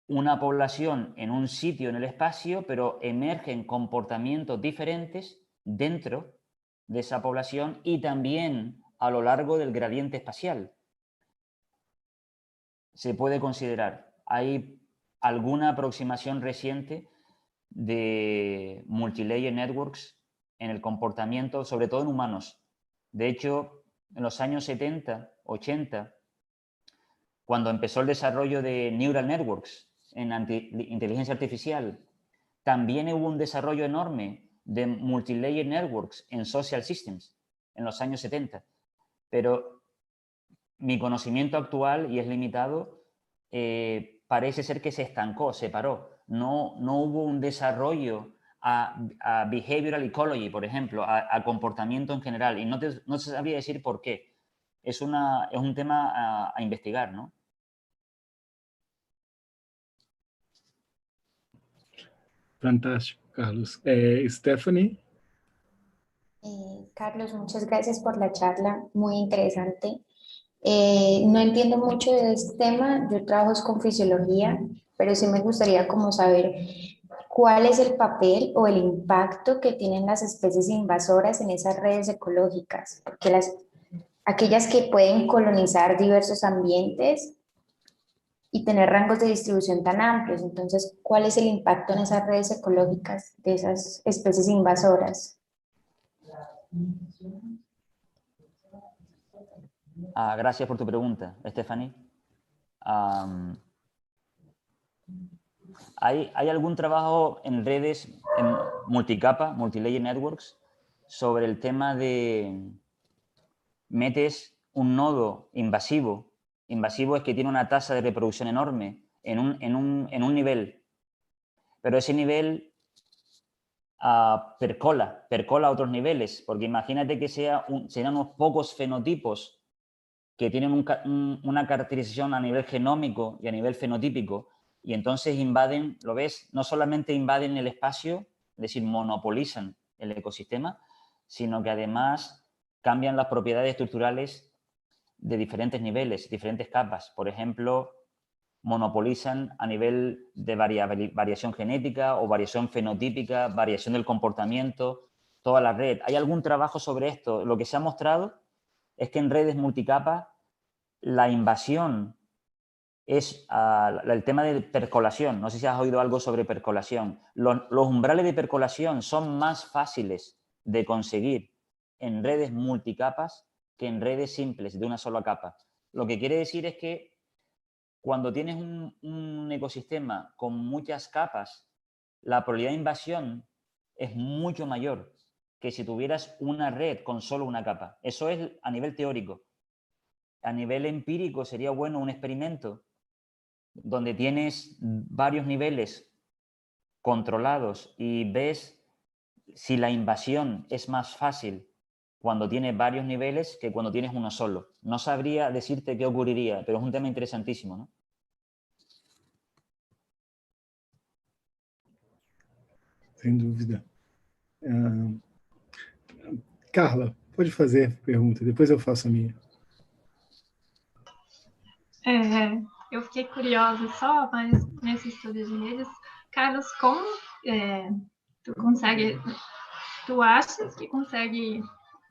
una población en un sitio en el espacio, pero emergen comportamientos diferentes dentro de esa población y también a lo largo del gradiente espacial. Se puede considerar. Hay alguna aproximación reciente de multilayer networks en el comportamiento, sobre todo en humanos. De hecho, en los años 70, 80, cuando empezó el desarrollo de neural networks en inteligencia artificial, también hubo un desarrollo enorme de multilayer networks en social systems en los años 70. Pero mi conocimiento actual, y es limitado, parece ser que se estancó, se paró. No hubo un desarrollo a behavioral ecology, por ejemplo, a comportamiento en general. Y no se sabría decir por qué. Es un tema a investigar, ¿no?
Fantástico, Carlos. Stephanie.
Carlos, muchas gracias por la charla, muy interesante. No entiendo mucho de este tema, yo trabajo con fisiología pero sí me gustaría como saber cuál es el papel o el impacto que tienen las especies invasoras en esas redes ecológicas, porque aquellas que pueden colonizar diversos ambientes y tener rangos de distribución tan amplios. Entonces, ¿cuál es el impacto en esas redes ecológicas de esas especies invasoras?
Gracias por tu pregunta, Stephanie. ¿Hay algún trabajo en redes, en multicapa, multilayer networks, sobre el tema de metes un nodo invasivo? Invasivo es que tiene una tasa de reproducción enorme en un nivel, pero ese nivel percola a otros niveles, porque imagínate que sean unos pocos fenotipos que tienen una caracterización a nivel genómico y a nivel fenotípico, y entonces invaden, ¿lo ves? No solamente invaden el espacio, es decir, monopolizan el ecosistema, sino que además cambian las propiedades estructurales de diferentes niveles, diferentes capas. Por ejemplo, monopolizan a nivel de variación genética o variación fenotípica, variación del comportamiento, toda la red. ¿Hay algún trabajo sobre esto? Lo que se ha mostrado es que en redes multicapa la invasión es el tema de percolación. No sé si has oído algo sobre percolación. Los umbrales de percolación son más fáciles de conseguir en redes multicapas que en redes simples de una sola capa. Lo que quiere decir es que cuando tienes un ecosistema con muchas capas, la probabilidad de invasión es mucho mayor que si tuvieras una red con solo una capa. Eso es a nivel teórico. A nivel empírico sería bueno un experimento donde tienes varios niveles controlados y ves si la invasión es más fácil cuando tienes varios niveles que cuando tienes uno solo. No sabría decirte qué ocurriría, pero es un tema interesantísimo, ¿no?
Sem dúvida. Carla, pode fazer a pergunta, depois eu faço a minha.
Eu fiquei curiosa só, mas nesse estudo de redes, Carlos, como tu achas que consegue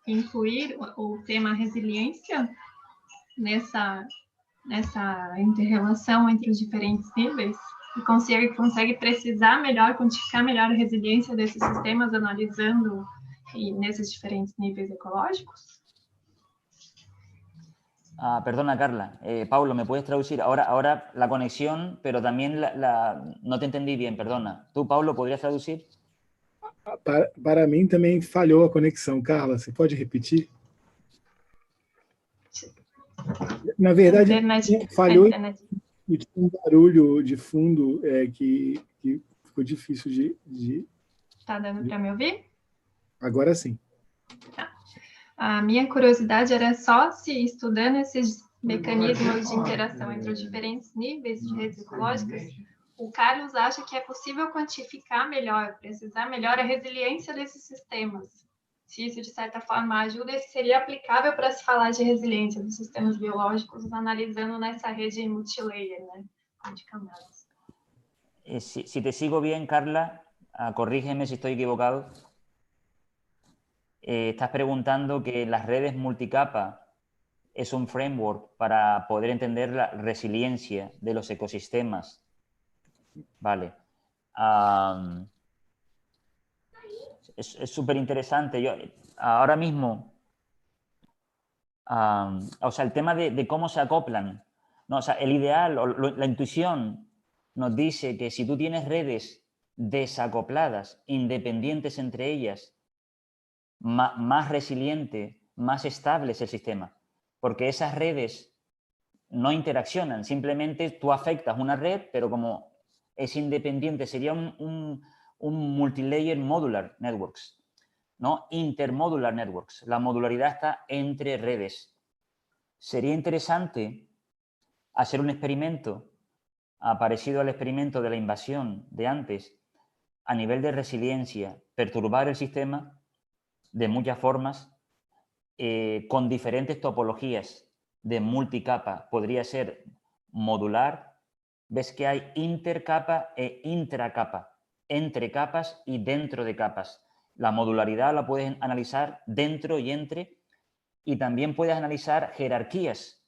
incluir o tema resiliência nessa inter-relação entre os diferentes níveis? E consegue precisar melhor, quantificar melhor a resiliência desses sistemas analisando nesses diferentes níveis ecológicos?
Perdona, Carla. Paulo, ¿me puedes traducir? Ahora la conexión, pero también no te entendí bien, perdona. ¿Tú, Paulo, podrías traducir?
Para mim também falhou a conexão. Carla, você pode repetir? Na verdade, falhou e tinha um barulho de fundo que ficou difícil de...
Tá dando para me ouvir?
Agora sim.
Tá. A minha curiosidade era só se, estudando esses mecanismos de interação entre os diferentes níveis de redes ecológicas, o Carlos acha que é possível quantificar melhor, precisar melhor a resiliência desses sistemas. Se isso, de certa forma, ajuda, e seria aplicável para se falar de resiliência dos sistemas biológicos, analisando nessa rede multilayer, né, de camadas.
Si te sigo bien, Carla, corrígeme si estoy equivocado. Estás preguntando que las redes multicapa es un framework para poder entender la resiliencia de los ecosistemas. Vale. Es súper interesante. Yo ahora mismo, o sea, el tema de cómo se acoplan, ¿no? O sea, el ideal, la intuición nos dice que si tú tienes redes desacopladas, independientes entre ellas, más resiliente, más estable es el sistema. Porque esas redes no interaccionan, simplemente tú afectas una red, pero como es independiente, sería un multilayer modular networks, ¿no? Intermodular networks. La modularidad está entre redes. Sería interesante hacer un experimento parecido al experimento de la invasión de antes, a nivel de resiliencia, perturbar el sistema de muchas formas, con diferentes topologías de multicapa. Podría ser modular, ves que hay intercapa e intracapa, entre capas y dentro de capas. La modularidad la puedes analizar dentro y entre, y también puedes analizar jerarquías,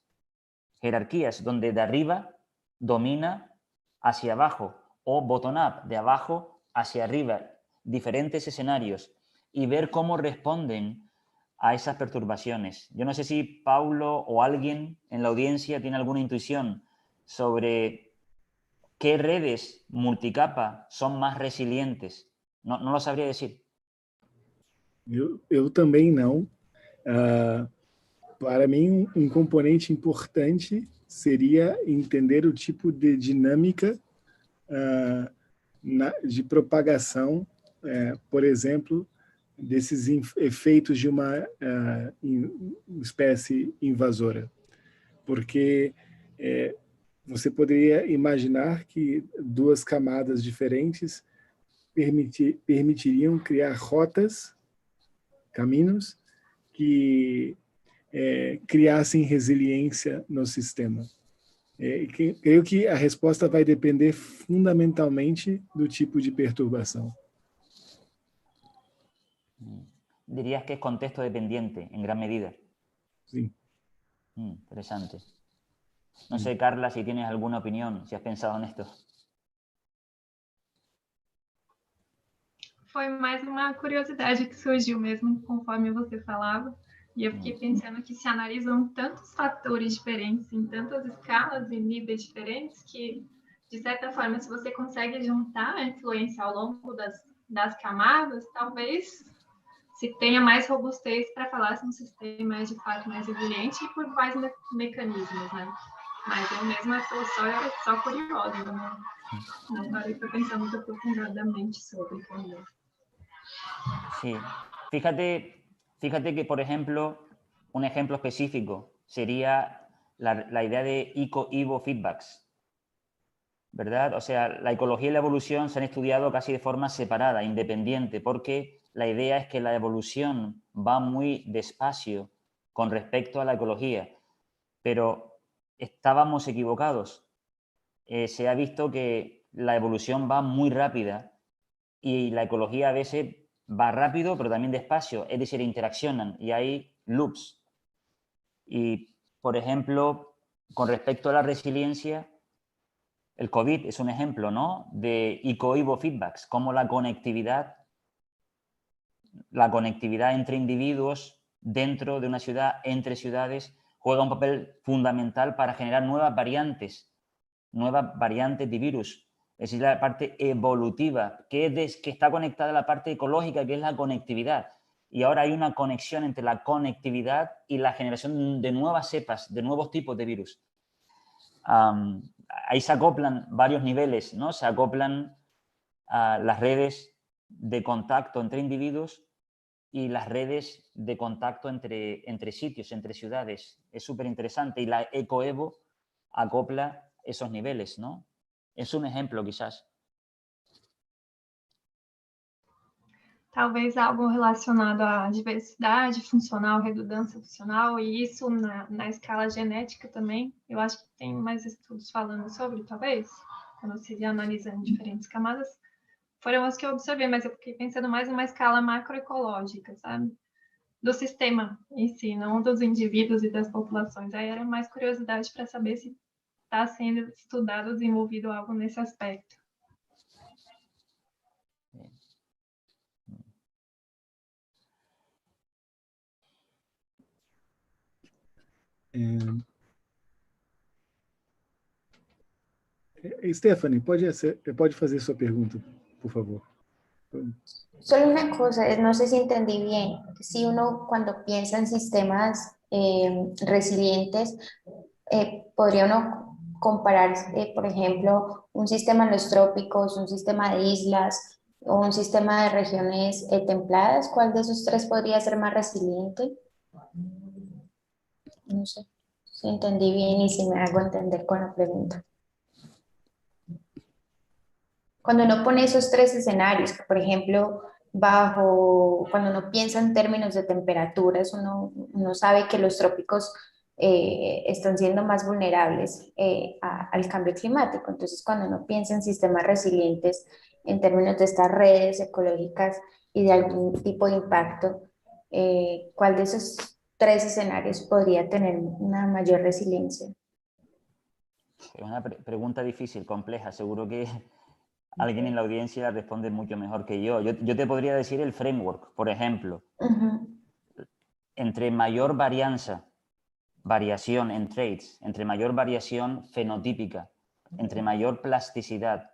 donde de arriba domina hacia abajo, o bottom-up, de abajo hacia arriba, diferentes escenarios, y ver cómo responden a esas perturbaciones. Yo no sé si Paulo o alguien en la audiencia tiene alguna intuición sobre qué redes multicapa son más resilientes. No lo sabría decir.
Eu também não. Para mim, componente importante seria entender o tipo de dinâmica de propagação, por exemplo, desses efeitos de uma espécie invasora. Porque você poderia imaginar que duas camadas diferentes permitiriam criar rotas, caminhos, que criassem resiliência no sistema. Creio que a resposta vai depender fundamentalmente do tipo de perturbação.
Dirías que es contexto dependiente, en gran medida.
Sí.
Interesante. No sé, Carla, si tienes alguna opinión, si has pensado en esto.
Foi mais uma curiosidade que surgiu mesmo conforme você falava. E eu fiquei pensando que se analisam tantos fatores diferentes, em tantas escalas e níveis diferentes, que, de certa forma, se você consegue juntar a influência ao longo das camadas, talvez se tenha mais robustez para falar se um sistema é, de fato, mais resiliente e por quais mecanismos, né? Mas eu mesma estou só curiosa, né? Não parei para pensar muito aprofundadamente sobre como.
Sí, fíjate que, por ejemplo, un ejemplo específico sería la idea de eco-evo feedbacks, ¿verdad? O sea, la ecología y la evolución se han estudiado casi de forma separada, independiente, porque la idea es que la evolución va muy despacio con respecto a la ecología, pero estábamos equivocados. Se ha visto que la evolución va muy rápida y la ecología a veces va rápido, pero también despacio, es decir, interaccionan y hay loops. Y, por ejemplo, con respecto a la resiliencia, el COVID es un ejemplo, ¿no?, de eco-evo feedbacks, cómo la conectividad entre individuos dentro de una ciudad, entre ciudades, juega un papel fundamental para generar nuevas variantes de virus. Es decir, la parte evolutiva, que está conectada a la parte ecológica, que es la conectividad. Y ahora hay una conexión entre la conectividad y la generación de nuevas cepas, de nuevos tipos de virus. Ahí se acoplan varios niveles, ¿no? Se acoplan las redes de contacto entre individuos y las redes de contacto entre sitios, entre ciudades. Es súper interesante. Y la eco-evo acopla esos niveles, ¿no? Es un ejemplo, quizás.
Talvez algo relacionado à diversidade funcional, redundância funcional, e isso na escala genética também. Eu acho que tem mais estudos falando sobre, talvez, quando se analisa em diferentes camadas. Foram as que eu observei, mas eu fiquei pensando mais numa escala macroecológica, sabe? Do sistema em si, não dos indivíduos e das populações. Aí era mais curiosidade para saber se está sendo estudado, desenvolvido algo nesse aspecto.
Stephanie, pode fazer sua pergunta, por favor.
Solo una cosa, no sé si entendí bien. Si uno cuando piensa en sistemas resilientes, podría uno comparar, por ejemplo, un sistema en los trópicos, un sistema de islas o un sistema de regiones templadas. ¿Cuál de esos tres podría ser más resiliente? No sé si entendí bien y si me hago entender con la pregunta. Cuando uno pone esos tres escenarios, por ejemplo, cuando uno piensa en términos de temperaturas, uno sabe que los trópicos están siendo más vulnerables al cambio climático. Entonces, cuando uno piensa en sistemas resilientes en términos de estas redes ecológicas y de algún tipo de impacto, ¿cuál de esos tres escenarios podría tener una mayor resiliencia?
Es una pregunta difícil, compleja. Seguro que alguien en la audiencia responde mucho mejor que yo. Yo te podría decir el framework, por ejemplo. Entre mayor variación en traits, entre mayor variación fenotípica, entre mayor plasticidad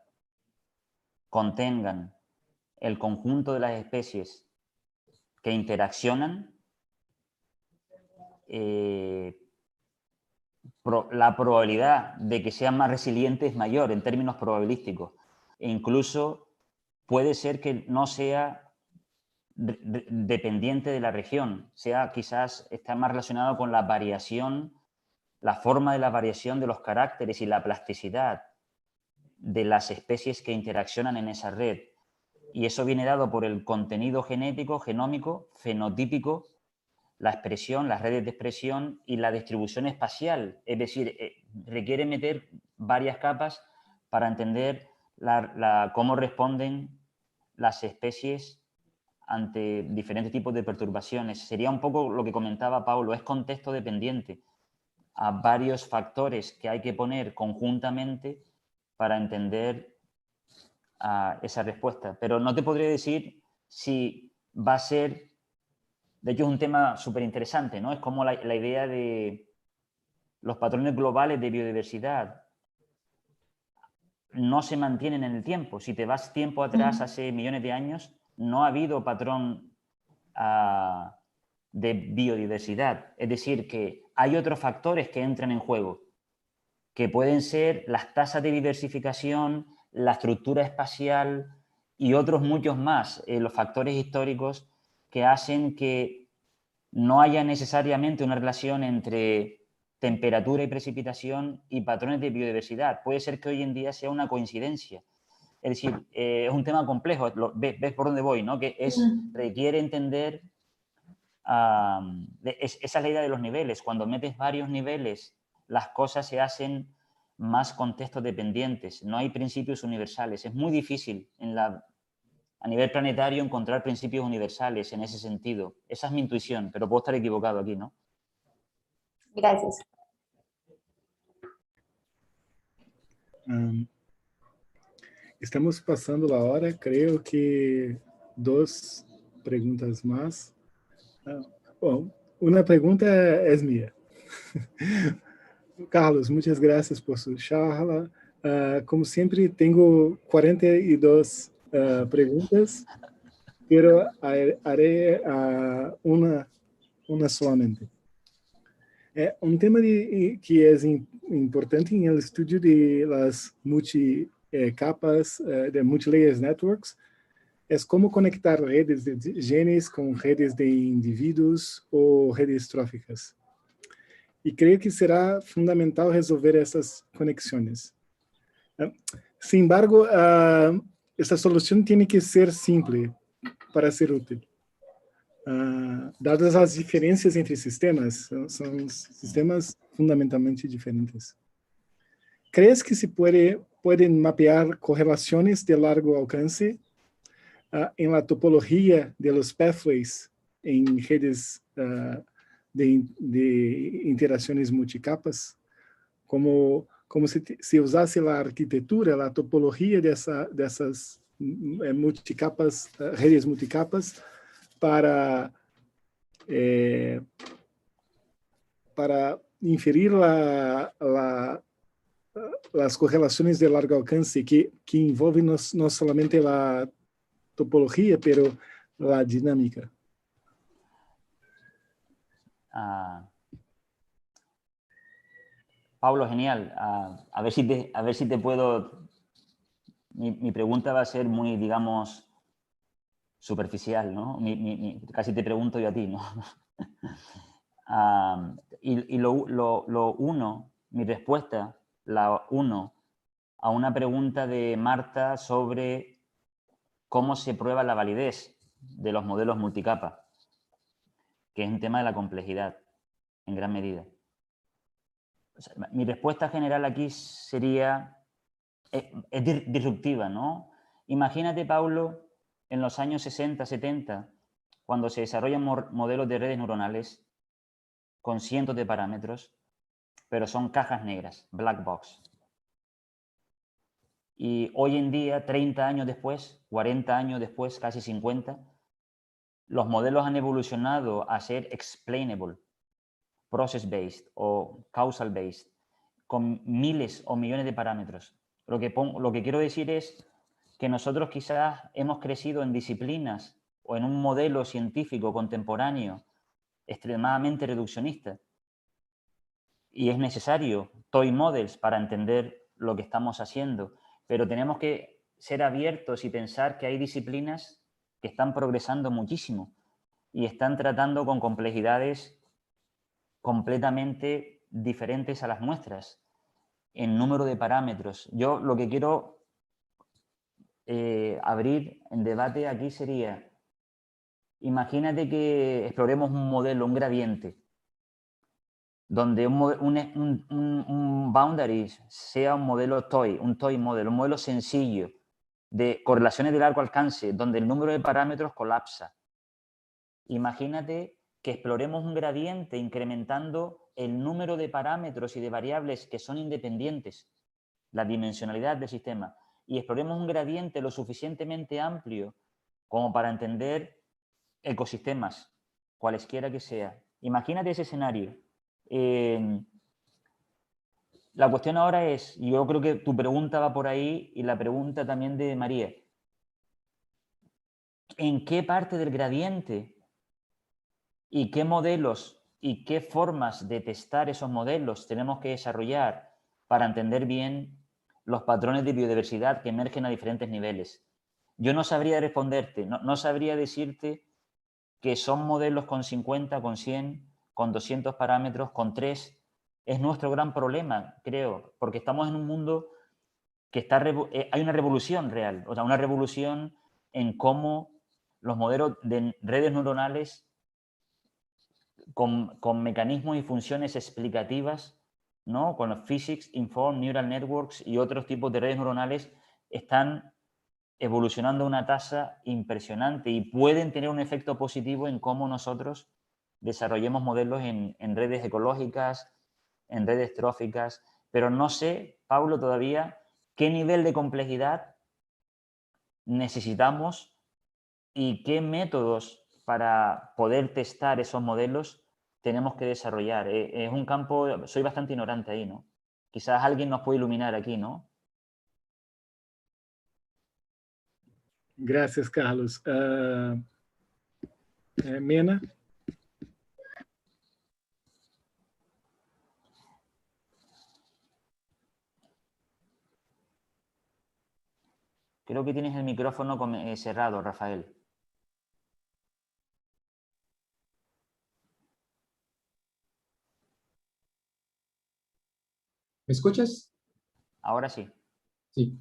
contengan el conjunto de las especies que interaccionan, la probabilidad de que sean más resilientes es mayor en términos probabilísticos. E incluso puede ser que no sea dependiente de la región, sea quizás está más relacionado con la variación, la forma de la variación de los caracteres y la plasticidad de las especies que interaccionan en esa red. Y eso viene dado por el contenido genético, genómico, fenotípico, la expresión, las redes de expresión y la distribución espacial. Es decir, requiere meter varias capas para entender cómo responden las especies ante diferentes tipos de perturbaciones. Sería un poco lo que comentaba Paulo, es contexto dependiente a varios factores que hay que poner conjuntamente para entender esa respuesta. Pero no te podría decir si va a ser... De hecho, es un tema súper interesante, ¿no? Es como la idea de los patrones globales de biodiversidad no se mantienen en el tiempo. Si te vas tiempo atrás, hace millones de años, no ha habido patrón de biodiversidad. Es decir, que hay otros factores que entran en juego, que pueden ser las tasas de diversificación, la estructura espacial y otros muchos más, los factores históricos que hacen que no haya necesariamente una relación entre temperatura y precipitación y patrones de biodiversidad. Puede ser que hoy en día sea una coincidencia. Es decir, es un tema complejo, ves por dónde voy, ¿no? Que requiere entender, esa es la idea de los niveles. Cuando metes varios niveles, las cosas se hacen más contextos dependientes. No hay principios universales. Es muy difícil a nivel planetario encontrar principios universales en ese sentido. Esa es mi intuición, pero puedo estar equivocado aquí, ¿no?
Gracias.
Estamos pasando la hora, creo que 2 preguntas más. Bom, una pregunta es mía. Carlos, muchas gracias por su charla. Como siempre, tengo 42 preguntas, pero haré una solamente. Un tema que es importante en el estudio de las multicapas, de multilayers networks, es cómo conectar redes de genes con redes de individuos o redes tróficas. Y creo que será fundamental resolver essas conexões. Sin embargo, essa solução tem que ser simples para ser útil. Dadas as diferenças entre sistemas, são sistemas fundamentalmente diferentes. ¿Crees que se pueden mapear correlaciones de largo alcance en la topología de los pathways en redes de interacciones multicapas? Como se usase a arquitetura, a topologia dessas multicapas, redes multicapas, para inferir as correlações de largo alcance que envolvem não somente a topologia, pero a dinâmica.
Pablo, genial. A ver si te puedo... Mi pregunta va a ser muy, digamos, superficial, ¿no? Casi te pregunto yo a ti, ¿no? Y lo uno, mi respuesta, la uno, a una pregunta de Marta sobre cómo se prueba la validez de los modelos multicapa, que es un tema de la complejidad, en gran medida. O sea, mi respuesta general aquí sería, es disruptiva, ¿no? Imagínate, Paulo, en los años 60, 70, cuando se desarrollan modelos de redes neuronales con cientos de parámetros, pero son cajas negras, black box. Y hoy en día, 30 años después, 40 años después, casi 50, los modelos han evolucionado a ser explainable, process-based o causal-based, con miles o millones de parámetros. Lo que quiero decir es que nosotros quizás hemos crecido en disciplinas o en un modelo científico contemporáneo extremadamente reduccionista. Y es necesario toy models para entender lo que estamos haciendo, pero tenemos que ser abiertos y pensar que hay disciplinas que están progresando muchísimo y están tratando con complejidades completamente diferentes a las nuestras en número de parámetros. Yo lo que quiero abrir en debate aquí sería, imagínate que exploremos un modelo, un gradiente, donde un boundary sea un modelo toy, un toy model, un modelo sencillo de correlaciones de largo alcance, donde el número de parámetros colapsa. Imagínate que exploremos un gradiente incrementando el número de parámetros y de variables que son independientes, la dimensionalidad del sistema, y exploremos un gradiente lo suficientemente amplio como para entender ecosistemas, cualesquiera que sea. Imagínate ese escenario. La cuestión ahora es, y yo creo que tu pregunta va por ahí y la pregunta también de María, ¿en qué parte del gradiente y qué modelos y qué formas de testar esos modelos tenemos que desarrollar para entender bien los patrones de biodiversidad que emergen a diferentes niveles? Yo no sabría responderte, no sabría decirte que son modelos con 50, con 100, con 200 parámetros, con 3. Es nuestro gran problema, creo, porque estamos en un mundo que hay una revolución real, o sea, una revolución en cómo los modelos de redes neuronales con mecanismos y funciones explicativas, ¿no? Con los Physics Informed Neural Networks y otros tipos de redes neuronales están evolucionando a una tasa impresionante y pueden tener un efecto positivo en cómo nosotros desarrollemos modelos en redes ecológicas, en redes tróficas, pero no sé, Paulo, todavía qué nivel de complejidad necesitamos y qué métodos para poder testar esos modelos tenemos que desarrollar. Es un campo, soy bastante ignorante ahí, ¿no? Quizás alguien nos puede iluminar aquí, ¿no?
Gracias, Carlos. Mena?
Creo que tienes el micrófono cerrado, Rafael.
¿Me escuchas?
Ahora sí.
Sí.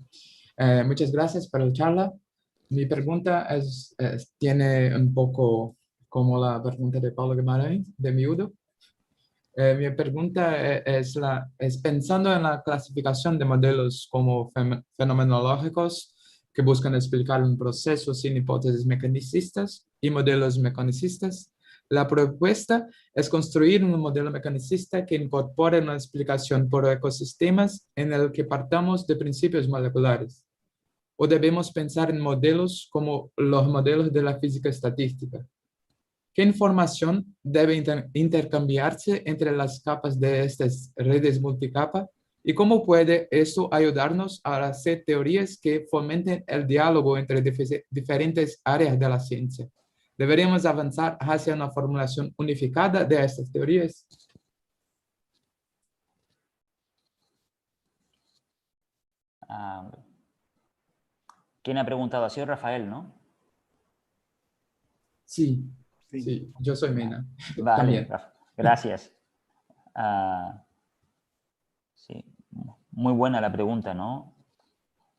Muchas gracias por la charla. Mi pregunta tiene un poco como la pregunta de Paulo Guimarães, de Miudo. Mi pregunta es pensando en la clasificación de modelos como fenomenológicos que buscan explicar un proceso sin hipótesis mecanicistas y modelos mecanicistas. La propuesta es construir un modelo mecanicista que incorpore una explicación por ecosistemas en el que partamos de principios moleculares. ¿O debemos pensar en modelos como los modelos de la física estadística? ¿Qué información debe intercambiarse entre las capas de estas redes multicapa? ¿Y cómo puede eso ayudarnos a hacer teorías que fomenten el diálogo entre diferentes áreas de la ciencia? ¿Deberíamos avanzar hacia una formulación unificada de estas teorías?
¿Quién ha preguntado? Ha sido Rafael, ¿no?
Sí, yo soy Mena.
Vale,
también.
Gracias. Sí, muy buena la pregunta, ¿no?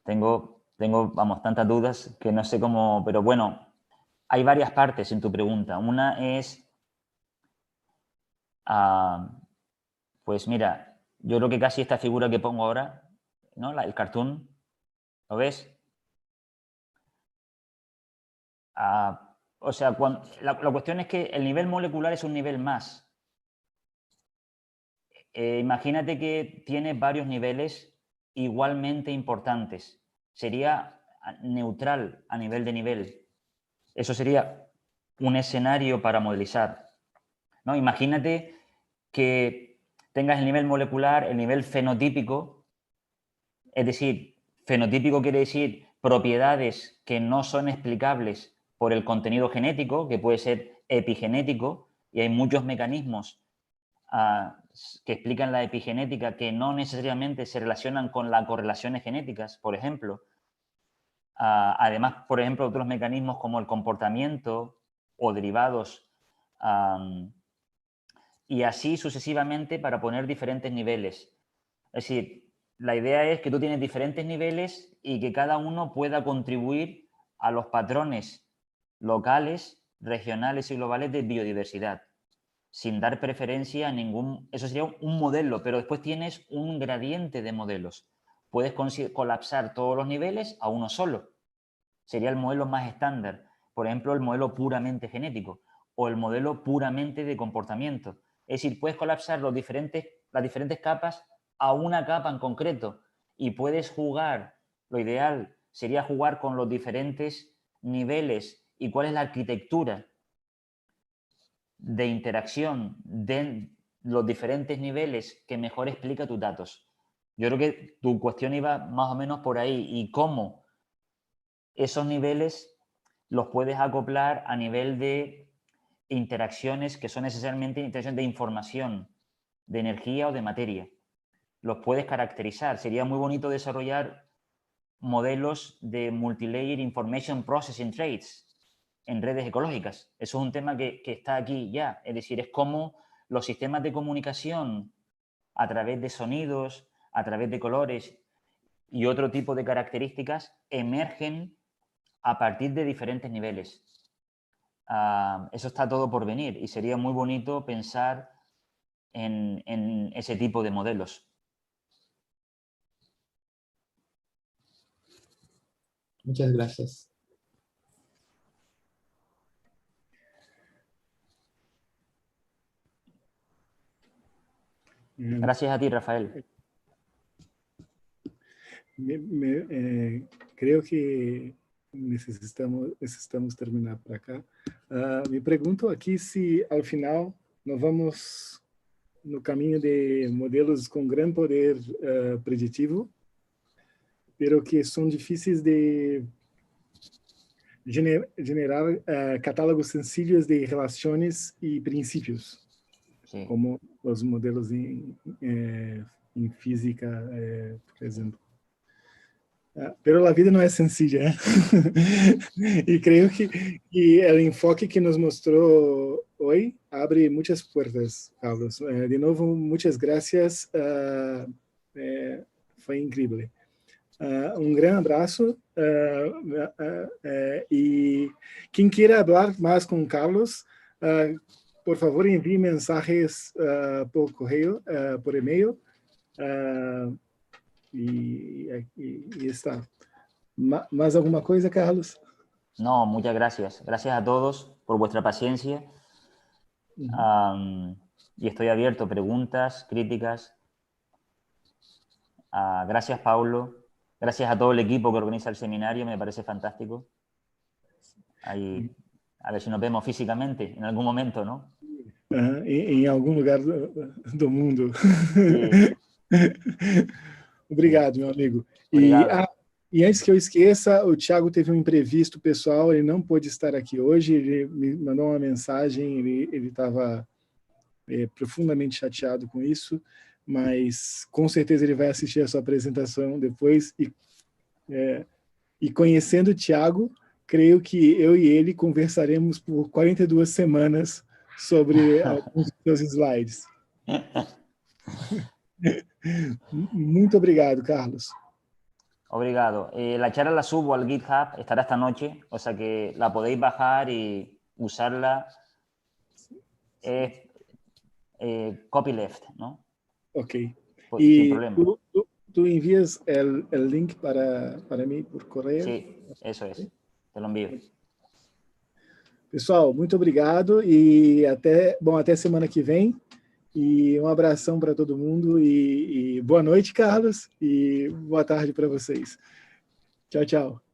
Tengo, vamos, tantas dudas que no sé cómo, pero bueno, hay varias partes en tu pregunta. Una es, pues mira, Yo creo que casi esta figura que pongo ahora, ¿no? El cartoon, ¿lo ves? O sea, la cuestión es que el nivel molecular es un nivel más. Imagínate que tiene varios niveles igualmente importantes. Sería neutral a nivel de nivel. Eso sería un escenario para modelizar, ¿no? Imagínate que tengas el nivel molecular, el nivel fenotípico, es decir, fenotípico quiere decir propiedades que no son explicables por el contenido genético, que puede ser epigenético, y hay muchos mecanismos que explican la epigenética que no necesariamente se relacionan con las correlaciones genéticas, por ejemplo. Además, por ejemplo, otros mecanismos como el comportamiento o derivados, y así sucesivamente para poner diferentes niveles. Es decir, la idea es que tú tienes diferentes niveles y que cada uno pueda contribuir a los patrones locales, regionales y globales de biodiversidad, sin dar preferencia a ningún... Eso sería un modelo, pero después tienes un gradiente de modelos. Puedes colapsar todos los niveles a uno solo. Sería el modelo más estándar. Por ejemplo, el modelo puramente genético o el modelo puramente de comportamiento. Es decir, puedes colapsar las diferentes capas a una capa en concreto y puedes jugar, lo ideal sería jugar con los diferentes niveles y cuál es la arquitectura de interacción de los diferentes niveles que mejor explica tus datos. Yo creo que tu cuestión iba más o menos por ahí y cómo esos niveles los puedes acoplar a nivel de interacciones que son necesariamente interacciones de información, de energía o de materia. Los puedes caracterizar. Sería muy bonito desarrollar modelos de multilayer information processing traits en redes ecológicas. Eso es un tema que está aquí ya. Es decir, es como los sistemas de comunicación a través de sonidos, a través de colores y otro tipo de características emergen a partir de diferentes niveles. Eso está todo por venir y sería muy bonito pensar en ese tipo de modelos.
Muchas gracias.
Gracias a ti, Rafael.
Creo que necesitamos terminar por acá. Me pregunto aqui se, ao final, nós vamos no caminho de modelos com grande poder preditivo, pero que são difíceis de generar catálogos sencillos de relações e princípios,
Sí.
como os modelos em física, por exemplo. Pero a vida não é sencilla, ¿eh? E creio que o enfoque que nos mostrou hoje abre muitas portas, Carlos. De novo, muitas graças. Foi incrível. Um grande abraço. E quem queira falar mais com Carlos, por favor, envie mensagens por correio, por e-mail. Y está. ¿Más alguna cosa, Carlos?
No, muchas gracias. Gracias a todos por vuestra paciencia. Y estoy abierto a preguntas, críticas. Gracias, Paulo. Gracias a todo el equipo que organiza el seminario. Me parece fantástico. Ahí, a ver si nos vemos físicamente en algún momento, ¿no?
Em algum lugar do mundo.
Sí.
Obrigado, meu amigo.
Obrigado.
E antes que eu esqueça, o Thiago teve um imprevisto pessoal, ele não pôde estar aqui hoje, ele me mandou uma mensagem, ele estava profundamente chateado com isso, mas com certeza ele vai assistir a sua apresentação depois e conhecendo o Thiago, creio que eu e ele conversaremos por 42 semanas sobre alguns dos seus slides. Muito obrigado, Carlos.
Obrigado. La charla la subo al GitHub, estará esta noche, o sea que la podéis bajar y usarla. Copyleft, ¿no?
Ok.
Pues, sin problema.
Tú envías el link para mí por correio?
Sí, eso es. Te lo envío.
Pessoal, muito obrigado e até semana que vem. E um abração para todo mundo e boa noite, Carlos, e boa tarde para vocês. Tchau, tchau.